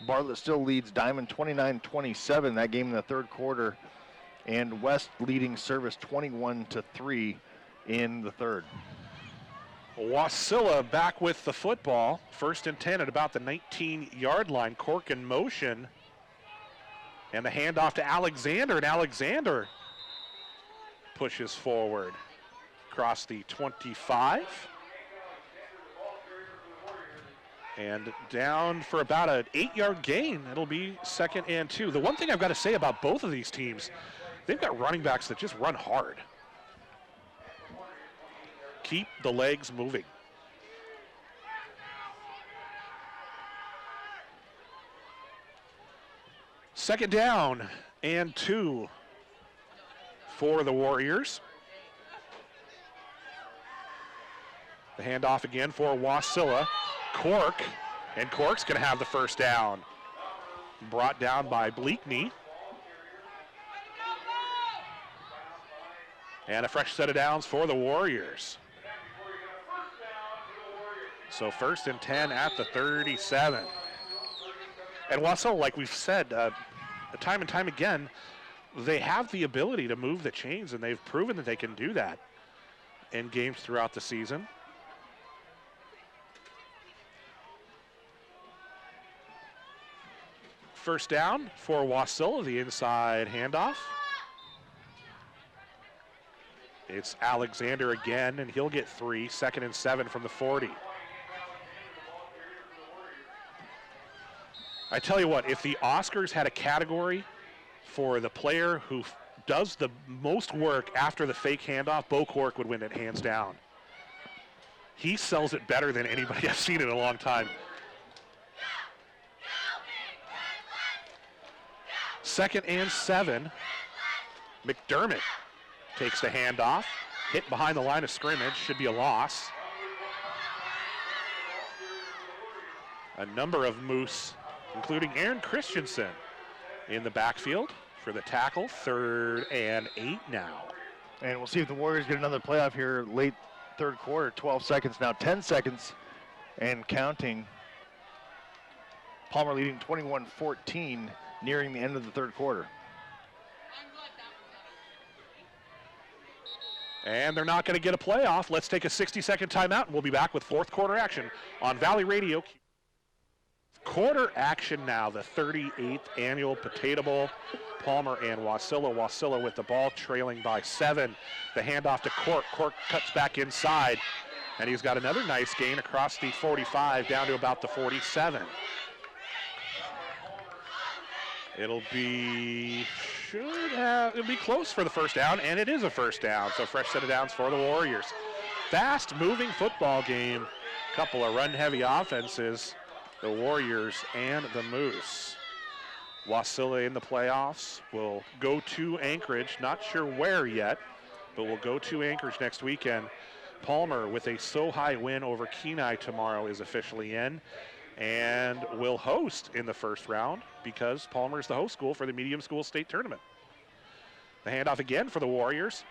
Bartlett still leads Diamond 29-27, that game in the 3rd quarter. And West leading Service 21-3 in the 3rd. Wasilla back with the football. 1st and 10 at about the 19-yard line. Cork in motion. And the handoff to Alexander, and Alexander pushes forward across the 25. And down for about an 8-yard gain. It'll be 2nd and 2. The one thing I've got to say about both of these teams, they've got running backs that just run hard. Keep the legs moving. Second down and 2 for the Warriors. The handoff again for Wasilla. Cork, and Cork's going to have the first down. Brought down by Bleakney. And a fresh set of downs for the Warriors. So 1st and 10 at the 37. And Wasilla, like we've said time and time again, they have the ability to move the chains, and they've proven that they can do that in games throughout the season. First down for Wasilla, the inside handoff. It's Alexander again, and he'll get 3, 2nd and 7 from the 40. I tell you what, if the Oscars had a category for the player who does the most work after the fake handoff, Bo Cork would win it hands down. He sells it better than anybody I've seen in a long time. 2nd and 7 McDermott takes the handoff. Hit behind the line of scrimmage. Should be a loss. A number of Moose, including Aaron Christensen, in the backfield for the tackle. 3rd and 8 now. And we'll see if the Warriors get another playoff here late third quarter. 12 seconds now, 10 seconds and counting. Palmer leading 21-14, nearing the end of the third quarter. And they're not going to get a playoff. Let's take a 60-second timeout, and we'll be back with fourth quarter action on Valley Radio. Quarter action now, the 38th annual Potato Bowl. Palmer and Wasilla. Wasilla with the ball, trailing by 7. The handoff to Cork. Cork cuts back inside, and he's got another nice gain across the 45 down to about the 47. It'll be close for the first down, and it is a first down. So fresh set of downs for the Warriors. Fast-moving football game. Couple of run-heavy offenses. The Warriors and the Moose. Wasilla in the playoffs will go to Anchorage. Not sure where yet, but will go to Anchorage next weekend. Palmer with a so-high win over Kenai tomorrow is officially in and will host in the first round because Palmer is the host school for the medium school state tournament. The handoff again for the Warriors.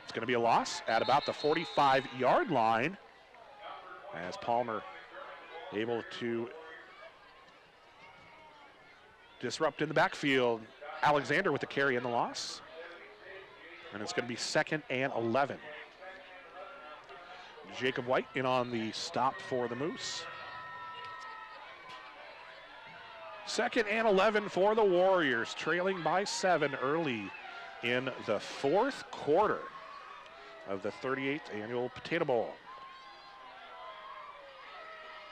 It's going to be a loss at about the 45-yard line as Palmer able to disrupt in the backfield. Alexander with the carry and the loss. And it's going to be 2nd and 11. Jacob White in on the stop for the Moose. 2nd and 11 for the Warriors, trailing by 7 early in the fourth quarter of the 38th annual Potato Bowl.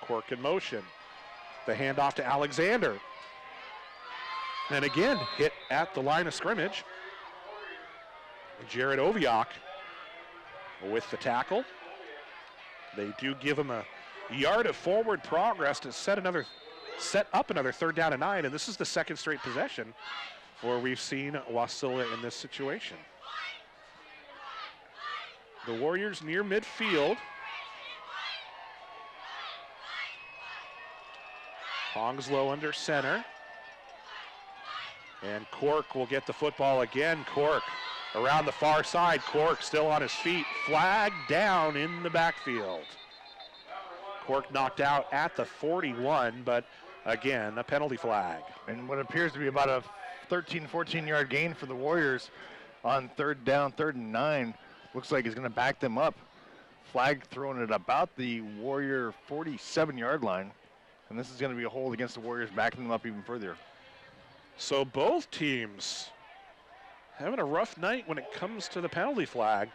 Cork in motion. The handoff to Alexander. And again, hit at the line of scrimmage. Jared Oviak with the tackle. They do give him a yard of forward progress to set up another 3rd down and 9, and this is the second straight possession where we've seen Wasilla in this situation. The Warriors near midfield. Hongslow under center. And Cork will get the football again. Cork around the far side. Cork still on his feet. Flag down in the backfield. Cork knocked out at the 41, but again, a penalty flag. And what appears to be about a 13, 14-yard gain for the Warriors on 3rd down, 3rd and 9. Looks like he's going to back them up. Flag thrown at about the Warrior 47-yard line. And this is going to be a hold against the Warriors, backing them up even further. So both teams having a rough night when it comes to the penalty flag.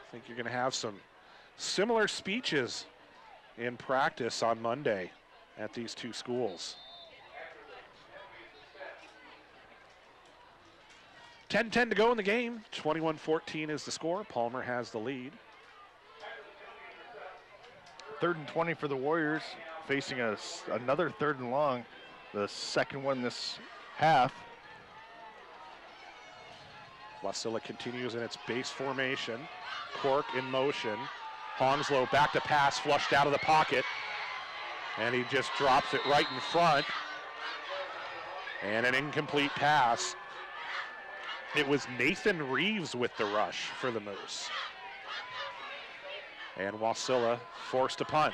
I think you're going to have some similar speeches in practice on Monday at these two schools. 10-10 to go in the game. 21-14 is the score. Palmer has the lead. 3rd and 20 for the Warriors, facing another 3rd and long, the second one this half. Wasilla continues in its base formation. Cork in motion. Honslow back to pass, flushed out of the pocket. And he just drops it right in front. And an incomplete pass. It was Nathan Reeves with the rush for the Moose. And Wasilla forced to punt.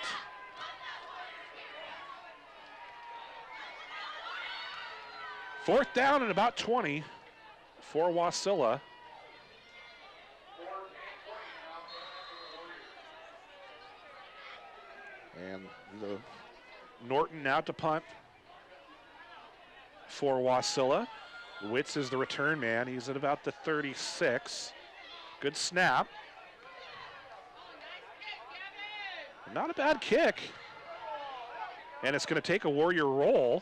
Fourth down and about 20 for Wasilla. And the Norton now to punt for Wasilla. Witz is the return man. He's at about the 36. Good snap. Not a bad kick. And it's going to take a Warrior roll.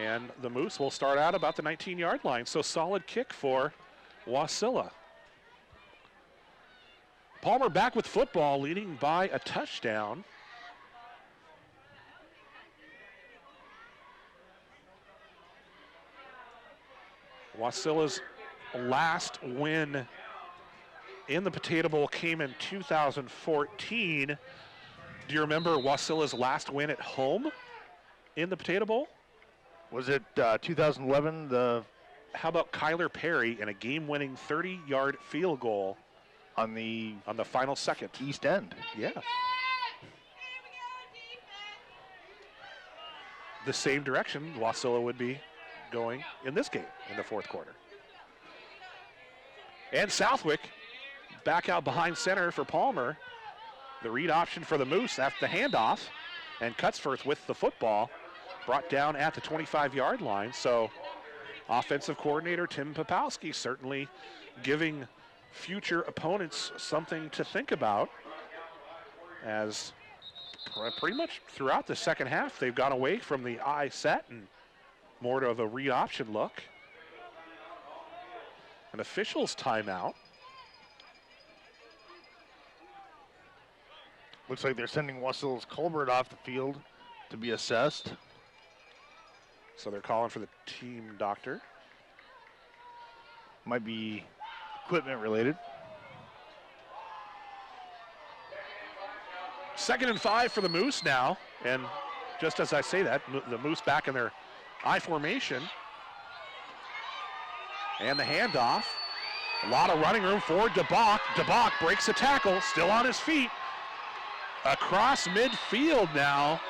And the Moose will start out about the 19-yard line. So solid kick for Wasilla. Palmer back with football, leading by a touchdown. Wasilla's last win in the Potato Bowl came in 2014. Do you remember Wasilla's last win at home in the Potato Bowl? Was it 2011? How about Kyler Perry in a game-winning 30-yard field goal on the final second? East End. Yeah. The same direction Wasilla would be going in this game in the fourth quarter. And Southwick back out behind center for Palmer. The read option for the Moose after the handoff, and Cutsforth with the football, brought down at the 25-yard line. So offensive coordinator Tim Popowski certainly giving future opponents something to think about, as pretty much throughout the second half they've gone away from the I set and more of a read option look. An official's timeout. Looks like they're sending Wasilla's Colbert off the field to be assessed. So they're calling for the team doctor. Might be equipment related. 2nd and 5 for the Moose now. And just as I say that, the Moose back in their I formation. And the handoff. A lot of running room for DeBach. DeBach breaks a tackle, still on his feet. Across midfield now.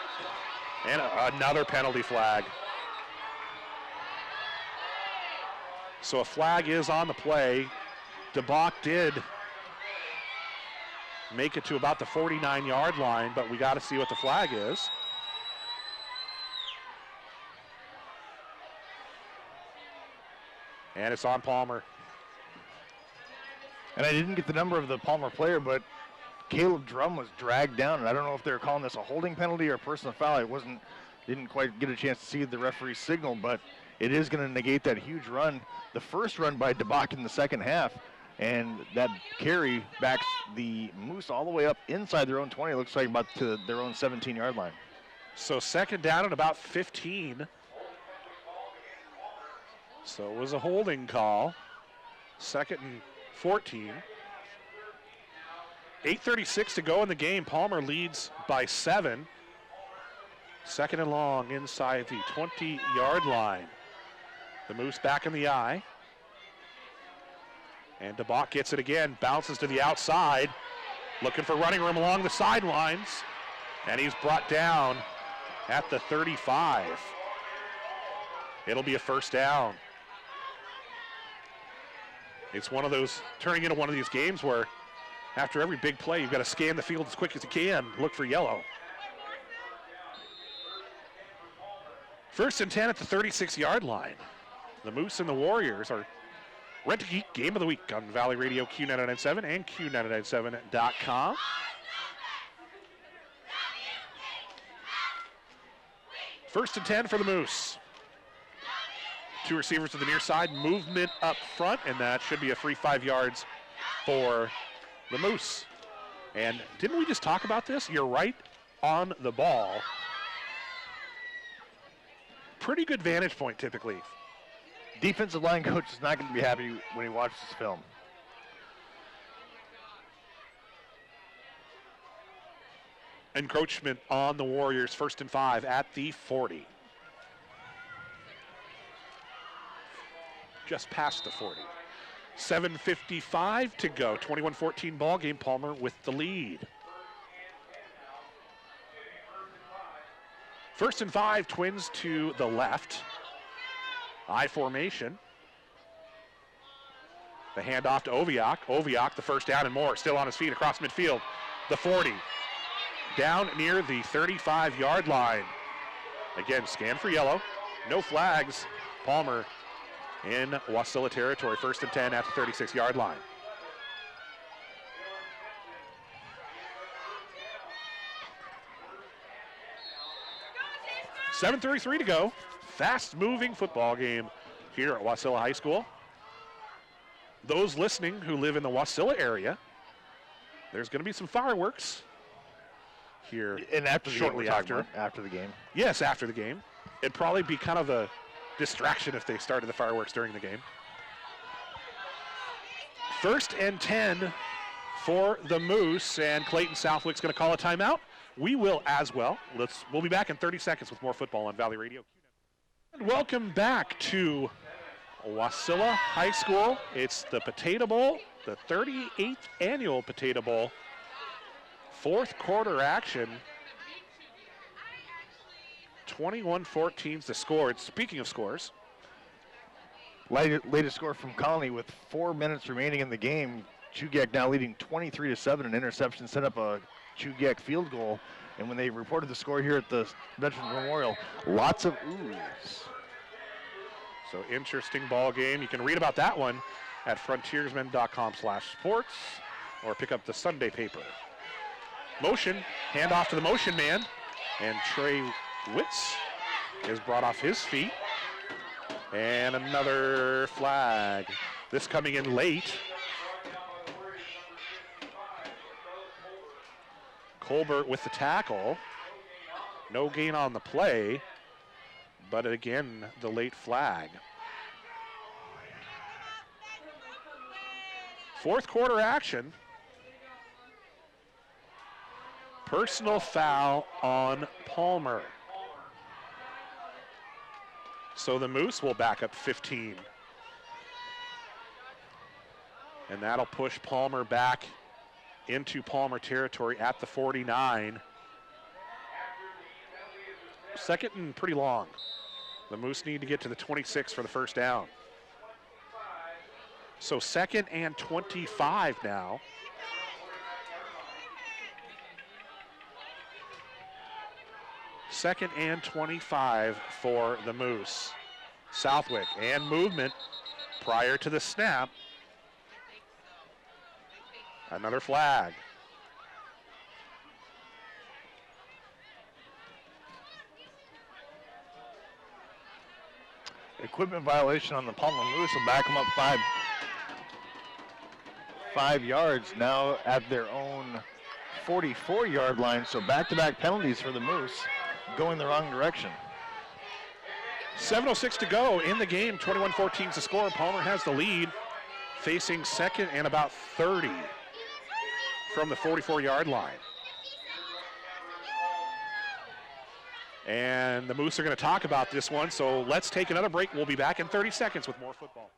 And another penalty flag. So a flag is on the play. DeBach did make it to about the 49-yard line, but we got to see what the flag is. And it's on Palmer. And I didn't get the number of the Palmer player, but Caleb Drum was dragged down, and I don't know if they were calling this a holding penalty or a personal foul. Didn't quite get a chance to see the referee's signal, but it is going to negate that huge run, the first run by DeBach in the second half, and that carry backs the Moose all the way up inside their own 20. It looks like about to their own 17-yard line. So second down at about 15. So it was a holding call. 2nd and 14. 8:36 to go in the game. Palmer leads by 7. 2nd and long inside the 20-yard line. The Moose back in the eye. And DeBach gets it again, bounces to the outside, looking for running room along the sidelines. And he's brought down at the 35. It'll be a first down. It's turning into one of these games where after every big play, you've got to scan the field as quick as you can, look for yellow. 1st and 10 at the 36-yard line. The Moose and the Warriors are Rent a Geek Game of the Week on Valley Radio Q997 and Q997.com. First and 10 for the Moose. 2 receivers to the near side, movement up front, and that should be a free 5 yards for the Moose. And didn't we just talk about this? You're right on the ball. Pretty good vantage point typically. Defensive line coach is not going to be happy when he watches this film. Encroachment on the Warriors, 1st and 5 at the 40. Just past the 40. 7:55 to go. 21-14 ball game. Palmer with the lead. 1st and 5, Twins to the left. I formation. The handoff to Oviak. Oviak, the first down and more. Still on his feet across midfield. The 40. Down near the 35-yard line. Again, scan for yellow. No flags. Palmer in Wasilla territory. 1st and 10 at the 36-yard line. $7:33 to go. Fast-moving football game here at Wasilla High School. Those listening who live in the Wasilla area, there's going to be some fireworks here and after shortly after the game. Yes, after the game. It'd probably be kind of a distraction if they started the fireworks during the game. First and 10 for the Moose, and Clayton Southwick's going to call a timeout. We will as well. We'll be back in 30 seconds with more football on Valley Radio. And welcome back to Wasilla High School. It's the Potato Bowl, the 38th annual Potato Bowl. Fourth quarter action. 21-14 is the score. Speaking of scores. Latest score from Conley with 4 minutes remaining in the game. Chugiak now leading 23-7. An interception set up a Chugiak field goal. And when they reported the score here at the Veterans Memorial, lots of oohs. So interesting ball game. You can read about that one at frontiersmen.com/sports or pick up the Sunday paper. Motion, handoff to the motion man, and Trey Witz is brought off his feet. And another flag. This coming in late. Colbert with the tackle. No gain on the play, but again, the late flag. Fourth quarter action. Personal foul on Palmer. So the Moose will back up 15. And that'll push Palmer back into Palmer territory at the 49. Second and pretty long. The Moose need to get to the 26 for the first down. So second and 25 now. Second and 25 for the Moose. Southwick and movement prior to the snap. Another flag. Equipment violation on the Palmer Moose will back them up 5 yards now at their own 44-yard line. So back-to-back penalties for the Moose going the wrong direction. 7:06 to go in the game. 21-14 is the score. Palmer has the lead, facing second and about 30 from the 44-yard line. And the Moose are going to talk about this one, so let's take another break. We'll be back in 30 seconds with more football.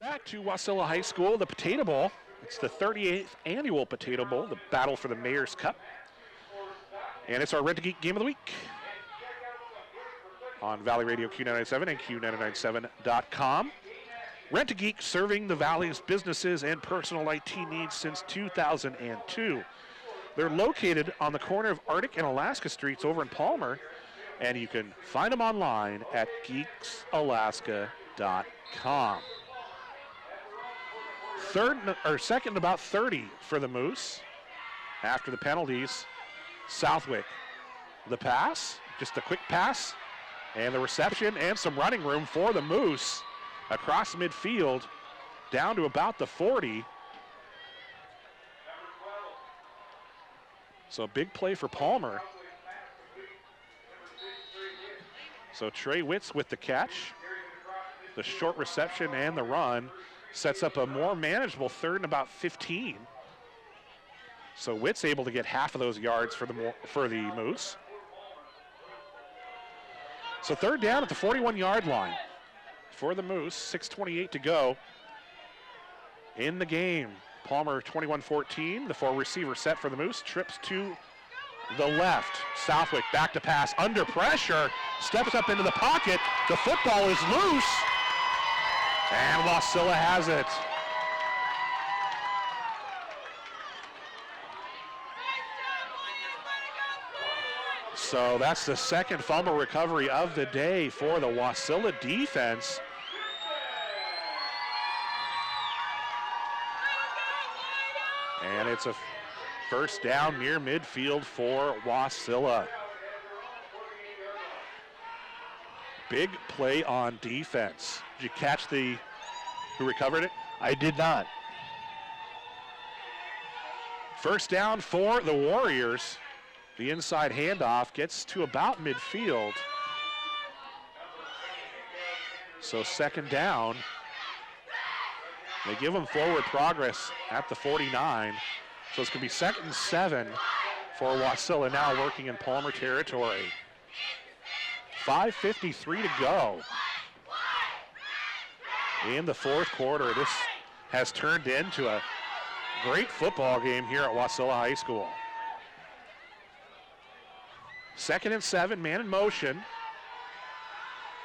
Back to Wasilla High School, the Potato Bowl. It's the 38th annual Potato Bowl, the battle for the Mayor's Cup. And it's our Rent-A-Geek Game of the Week on Valley Radio Q997 and Q997.com. Rent-A-Geek serving the Valley's businesses and personal IT needs since 2002. They're located on the corner of Arctic and Alaska Streets over in Palmer, and you can find them online at geeksalaska.com. Second and about 30 for the Moose. After the penalties, Southwick. The pass, just a quick pass, and the reception and some running room for the Moose across midfield down to about the 40. So a big play for Palmer. So Trey Witz with the catch. The short reception and the run sets up a more manageable third and about 15. So Witz able to get half of those yards for the Moose. So third down at the 41-yard line for the Moose. 6:28 to go in the game. Palmer 21-14, the four-receiver set for the Moose, trips to the left. Southwick back to pass, under pressure, steps up into the pocket. The football is loose, and Wasilla has it. So that's the second fumble recovery of the day for the Wasilla defense. And it's a first down near midfield for Wasilla. Big play on defense. Did you catch who recovered it? I did not. First down for the Warriors. The inside handoff gets to about midfield. So second down. They give them forward progress at the 49. So it's going to be 2nd and 7 for Wasilla, now working in Palmer territory. 5:53 to go in the fourth quarter. This has turned into a great football game here at Wasilla High School. 2nd and 7, man in motion.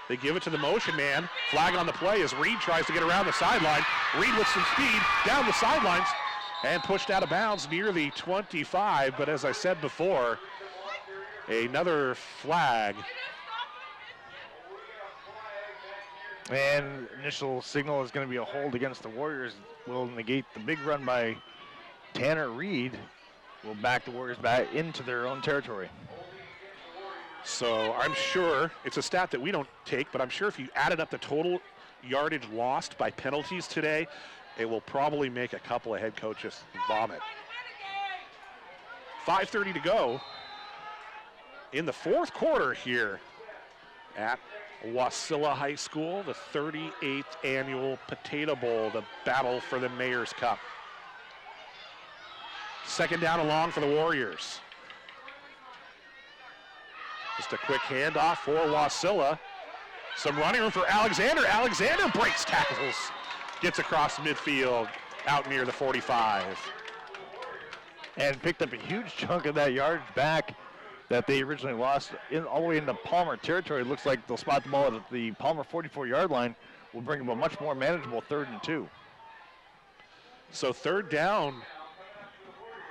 They give it to the motion man. Flag on the play as Reed tries to get around the sideline. Reed with some speed down the sidelines and pushed out of bounds near the 25. But as I said before, another flag. And initial signal is going to be a hold against the Warriors. Will negate the big run by Tanner Reed. Will back the Warriors back into their own territory. So I'm sure, it's a stat that we don't take, but I'm sure if you added up the total yardage lost by penalties today, it will probably make a couple of head coaches vomit. 5:30 to go in the fourth quarter here at Wasilla High School, the 38th annual Potato Bowl, the battle for the Mayor's Cup. 2nd down and long for the Warriors. Just a quick handoff for Wasilla. Some running room for Alexander. Alexander breaks tackles. Gets across midfield out near the 45. And picked up a huge chunk of that yardage back that they originally lost all the way into Palmer territory. It looks like they'll spot the ball at the Palmer 44-yard line. Will bring them a much more manageable 3rd and 2. So 3rd down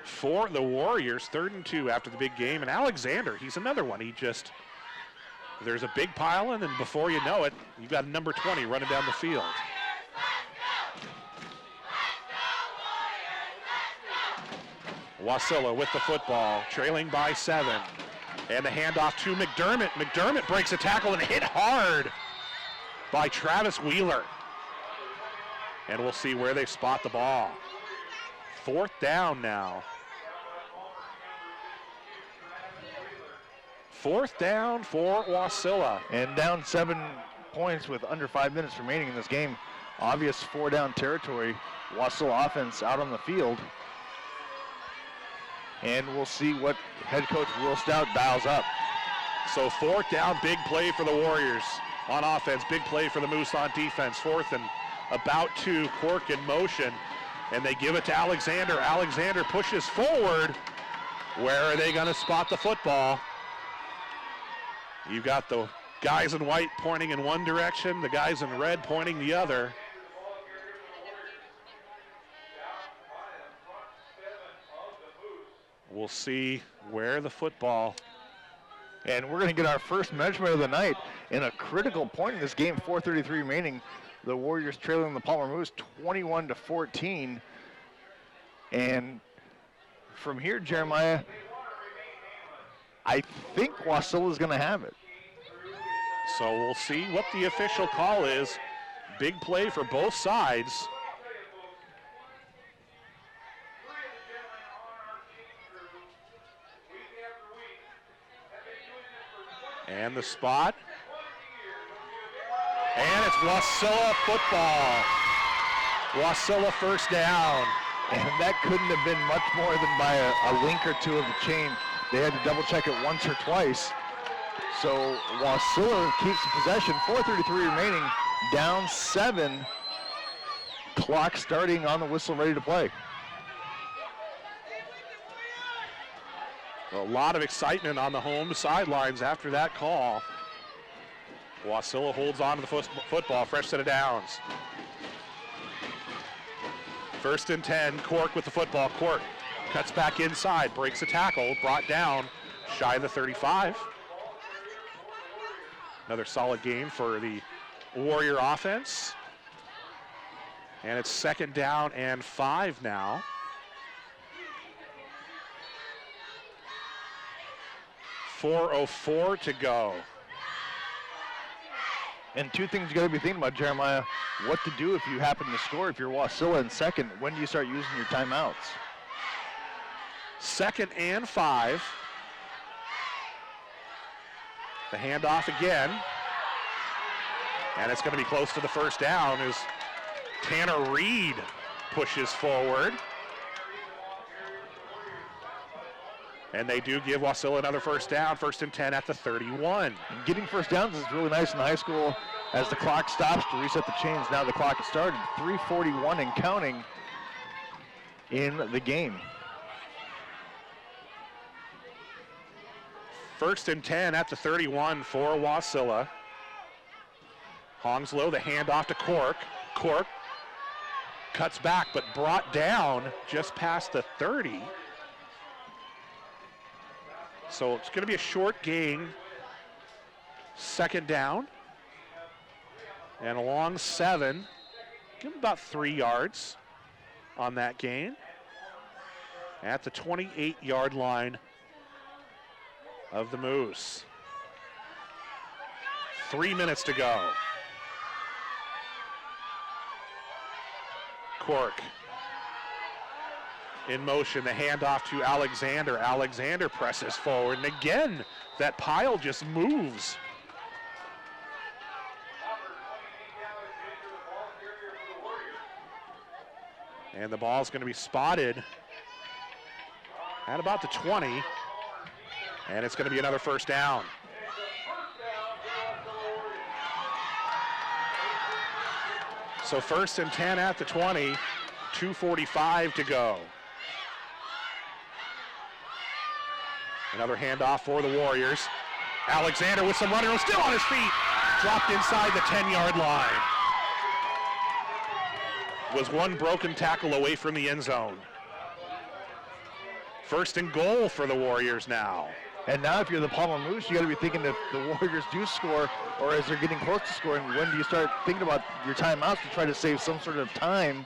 for the Warriors, 3rd and 2 after the big game. And Alexander, he's another one. There's a big pile, and then before you know it, you've got number 20 running down the field. Wasilla with the football, trailing by 7. And the handoff to McDermott. McDermott breaks a tackle and hit hard by Travis Wheeler. And we'll see where they spot the ball. 4th down now. 4th down for Wasilla. And down 7 points with under 5 minutes remaining in this game. Obvious 4-down territory. Wasilla offense out on the field. And we'll see what head coach Will Stout dials up. So 4th down, big play for the Warriors on offense. Big play for the Moose on defense. 4th and about 2, Cork in motion. And they give it to Alexander. Alexander pushes forward. Where are they going to spot the football? You've got the guys in white pointing in one direction, the guys in red pointing the other. We'll see where the football. And we're going to get our first measurement of the night in a critical point in this game. 4:33 remaining. The Warriors trailing the Palmer Moose 21-14. And from here, Jeremiah, I think Wasilla is going to have it. So we'll see what the official call is. Big play for both sides. And the spot. And it's Wasilla football. Wasilla 1st down. And that couldn't have been much more than by a link or two of the chain. They had to double check it once or twice. So Wasilla keeps the possession. 4:33 remaining, down 7. Clock starting on the whistle, ready to play. A lot of excitement on the home sidelines after that call. Wasilla holds on to the football, fresh set of downs. 1st and 10, Cork with the football. Cork cuts back inside, breaks a tackle, brought down shy of the 35. Another solid game for the Warrior offense. And it's 2nd down and 5 now. .404 to go. And 2 things you got to be thinking about, Jeremiah. What to do if you happen to score, if you're Wasilla in 2nd. When do you start using your timeouts? 2nd and 5. The handoff again. And it's going to be close to the 1st down as Tanner Reed pushes forward. And they do give Wasilla another first down, 1st and 10 at the 31. And getting first downs is really nice in high school as the clock stops to reset the chains. Now the clock has started, 3:41 and counting in the game. 1st and 10 at the 31 for Wasilla. Honslow, the handoff to Cork. Cork cuts back, but brought down just past the 30. So it's going to be a short gain. 2nd down. And a long 7. Give him about 3 yards on that gain. At the 28-yard line of the Moose. 3 minutes to go. Cork in motion, the handoff to Alexander. Alexander presses forward, and again, that pile just moves. And the ball's going to be spotted at about the 20, and it's going to be another first down. So 1st and 10 at the 20, 2:45 to go. Another handoff for the Warriors. Alexander with some running room, still on his feet. Dropped inside the 10-yard line. Was one broken tackle away from the end zone. 1st and goal for the Warriors now. And now if you're the Palmer Moose, you got to be thinking if the Warriors do score or as they're getting close to scoring, when do you start thinking about your timeouts to try to save some sort of time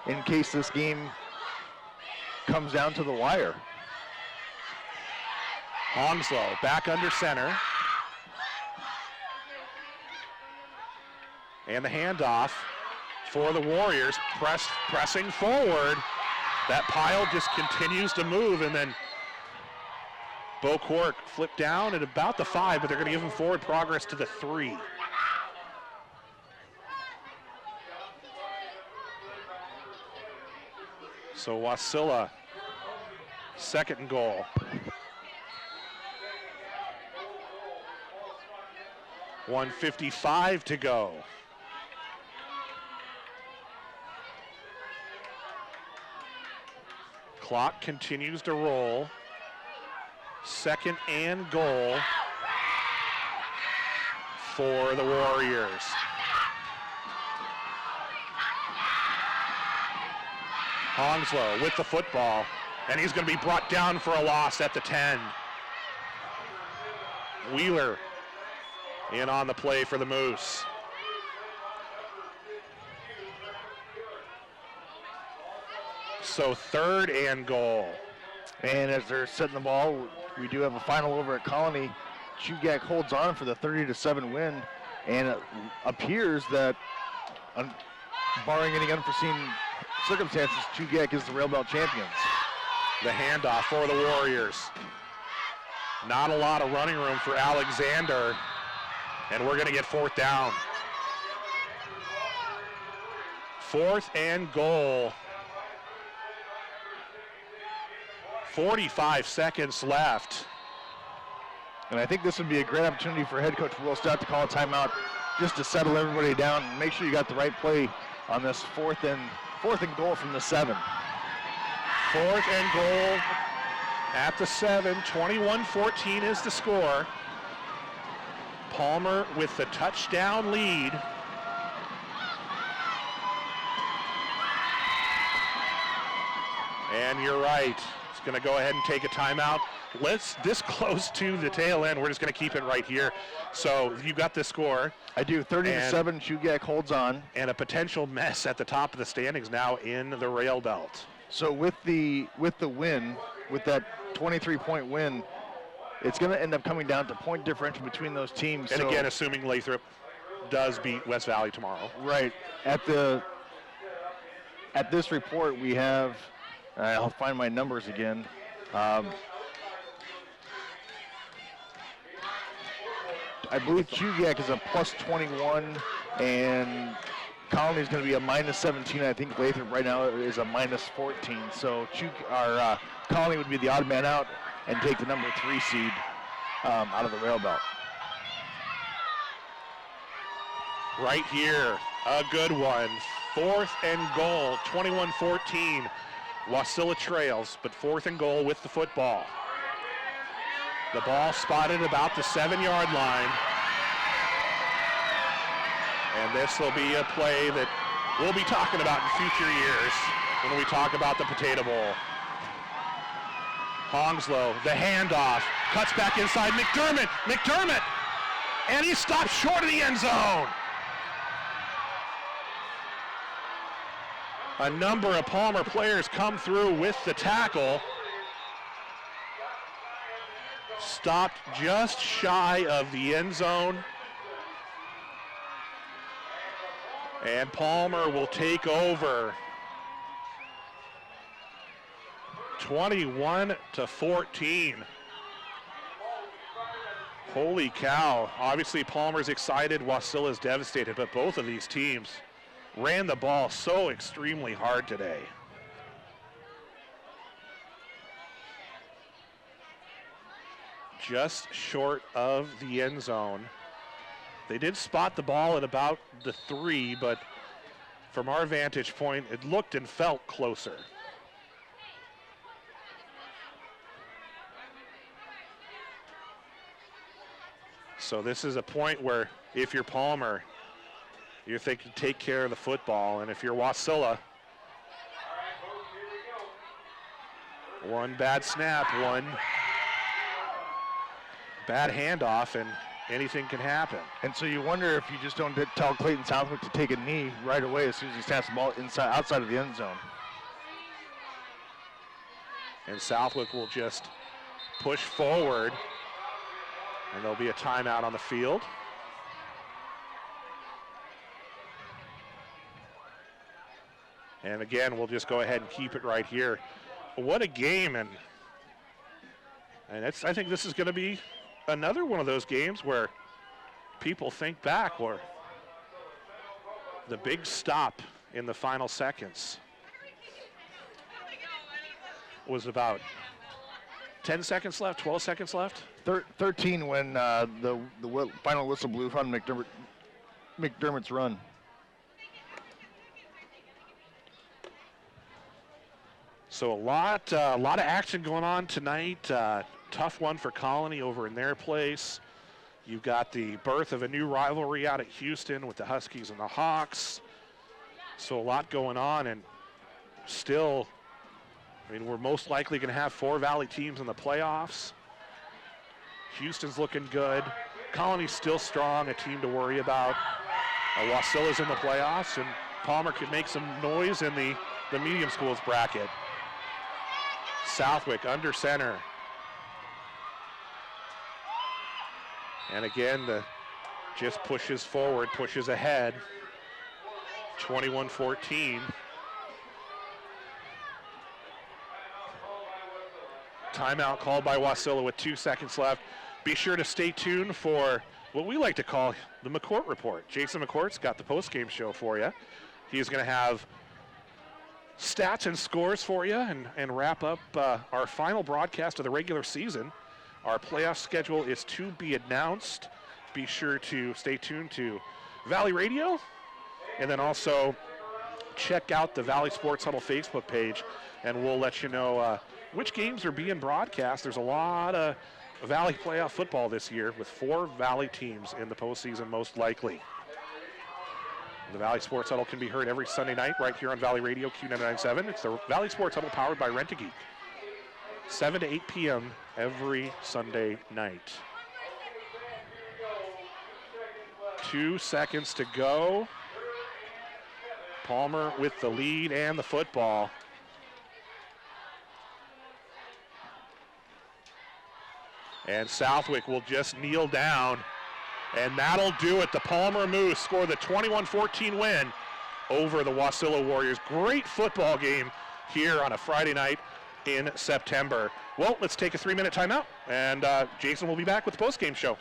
in case this game comes down to the wire? Honslow back under center. And the handoff for the Warriors, pressing forward. That pile just continues to move, and then Bo Cork flipped down at about the 5, but they're going to give him forward progress to the 3. So Wasilla, 2nd and goal. .155 to go. Clock continues to roll. 2nd and goal for the Warriors. Honslow with the football, and he's going to be brought down for a loss at the 10. Wheeler in on the play for the Moose. So 3rd and goal. And as they're setting the ball, we do have a final over at Colony. Chugach holds on for the 30-7 win, and it appears that, barring any unforeseen circumstances, Chugach is the Rail Belt champions. The handoff for the Warriors. Not a lot of running room for Alexander, and we're going to get 4th down. 4th and goal. 45 seconds left. And I think this would be a great opportunity for head coach Will Stott to call a timeout just to settle everybody down and make sure you got the right play on this 4th and goal from the 7. 4th and goal at the 7. 21-14 is the score. Palmer with the touchdown lead. And you're right. It's going to go ahead and take a timeout. This close to the tail end, we're just going to keep it right here. So you got the score. I do. 30-7. Chugach holds on. And a potential mess at the top of the standings now in the Rail Belt. So with the win, with that 23-point win, it's going to end up coming down to point differential between those teams. And again, assuming Lathrop does beat West Valley tomorrow. Right. At this report, we have, I'll find my numbers again. I believe Chugach is a +21 and Colony's going to be a -17. I think Lathrop right now is a -14. So Colony would be the odd man out and take the number 3 seed out of the rail belt. Right here, a good one. 4th and goal, 21-14. Wasilla trails, but 4th and goal with the football. The ball spotted about the 7-yard line. And this will be a play that we'll be talking about in future years when we talk about the Potato Bowl. Hongslow, the handoff, cuts back inside McDermott, and he stopped short of the end zone. A number of Palmer players come through with the tackle. Stopped just shy of the end zone. And Palmer will take over. 21-14. Holy cow. Obviously Palmer's excited, Wasilla's devastated, but both of these teams ran the ball so extremely hard today. Just short of the end zone. They did spot the ball at about the 3, but from our vantage point, it looked and felt closer. So this is a point where if you're Palmer, you're thinking take care of the football, and if you're Wasilla, one bad snap, one bad handoff, and anything can happen. And so you wonder if you just don't tell Clayton Southwick to take a knee right away as soon as he snaps the ball outside of the end zone. And Southwick will just push forward, and there'll be a timeout on the field. And again, we'll just go ahead and keep it right here. What a game, and I think this is going to be another one of those games where people think back, or the big stop in the final seconds was about 10 seconds left, 12 seconds left? 13 when the final whistle blew on McDermott's run. So a lot of action going on tonight. Tough one for Colony over in their place. You've got the birth of a new rivalry out at Houston with the Huskies and the Hawks. So a lot going on, and still, I mean, we're most likely going to have 4 Valley teams in the playoffs. Houston's looking good. Colony's still strong, a team to worry about. Wasilla's in the playoffs, and Palmer could make some noise in the medium schools bracket. Southwick under center. And again, just pushes forward, pushes ahead. 21-14. Timeout called by Wasilla with 2 seconds left. Be sure to stay tuned for what we like to call the McCourt Report. Jason McCourt's got the post-game show for you. He's going to have stats and scores for you and wrap up our final broadcast of the regular season. Our playoff schedule is to be announced. Be sure to stay tuned to Valley Radio, and then also check out the Valley Sports Huddle Facebook page, and we'll let you know which games are being broadcast. There's a lot of Valley playoff football this year with 4 Valley teams in the postseason most likely. The Valley Sports Huddle can be heard every Sunday night right here on Valley Radio Q997. It's the Valley Sports Huddle powered by Rent-A-Geek. 7 to 8 p.m. every Sunday night. 2 seconds to go. Palmer with the lead and the football. And Southwick will just kneel down. And that'll do it. The Palmer Moose score the 21-14 win over the Wasilla Warriors. Great football game here on a Friday night in September. Well, let's take a 3-minute timeout, and Jason will be back with the post-game show.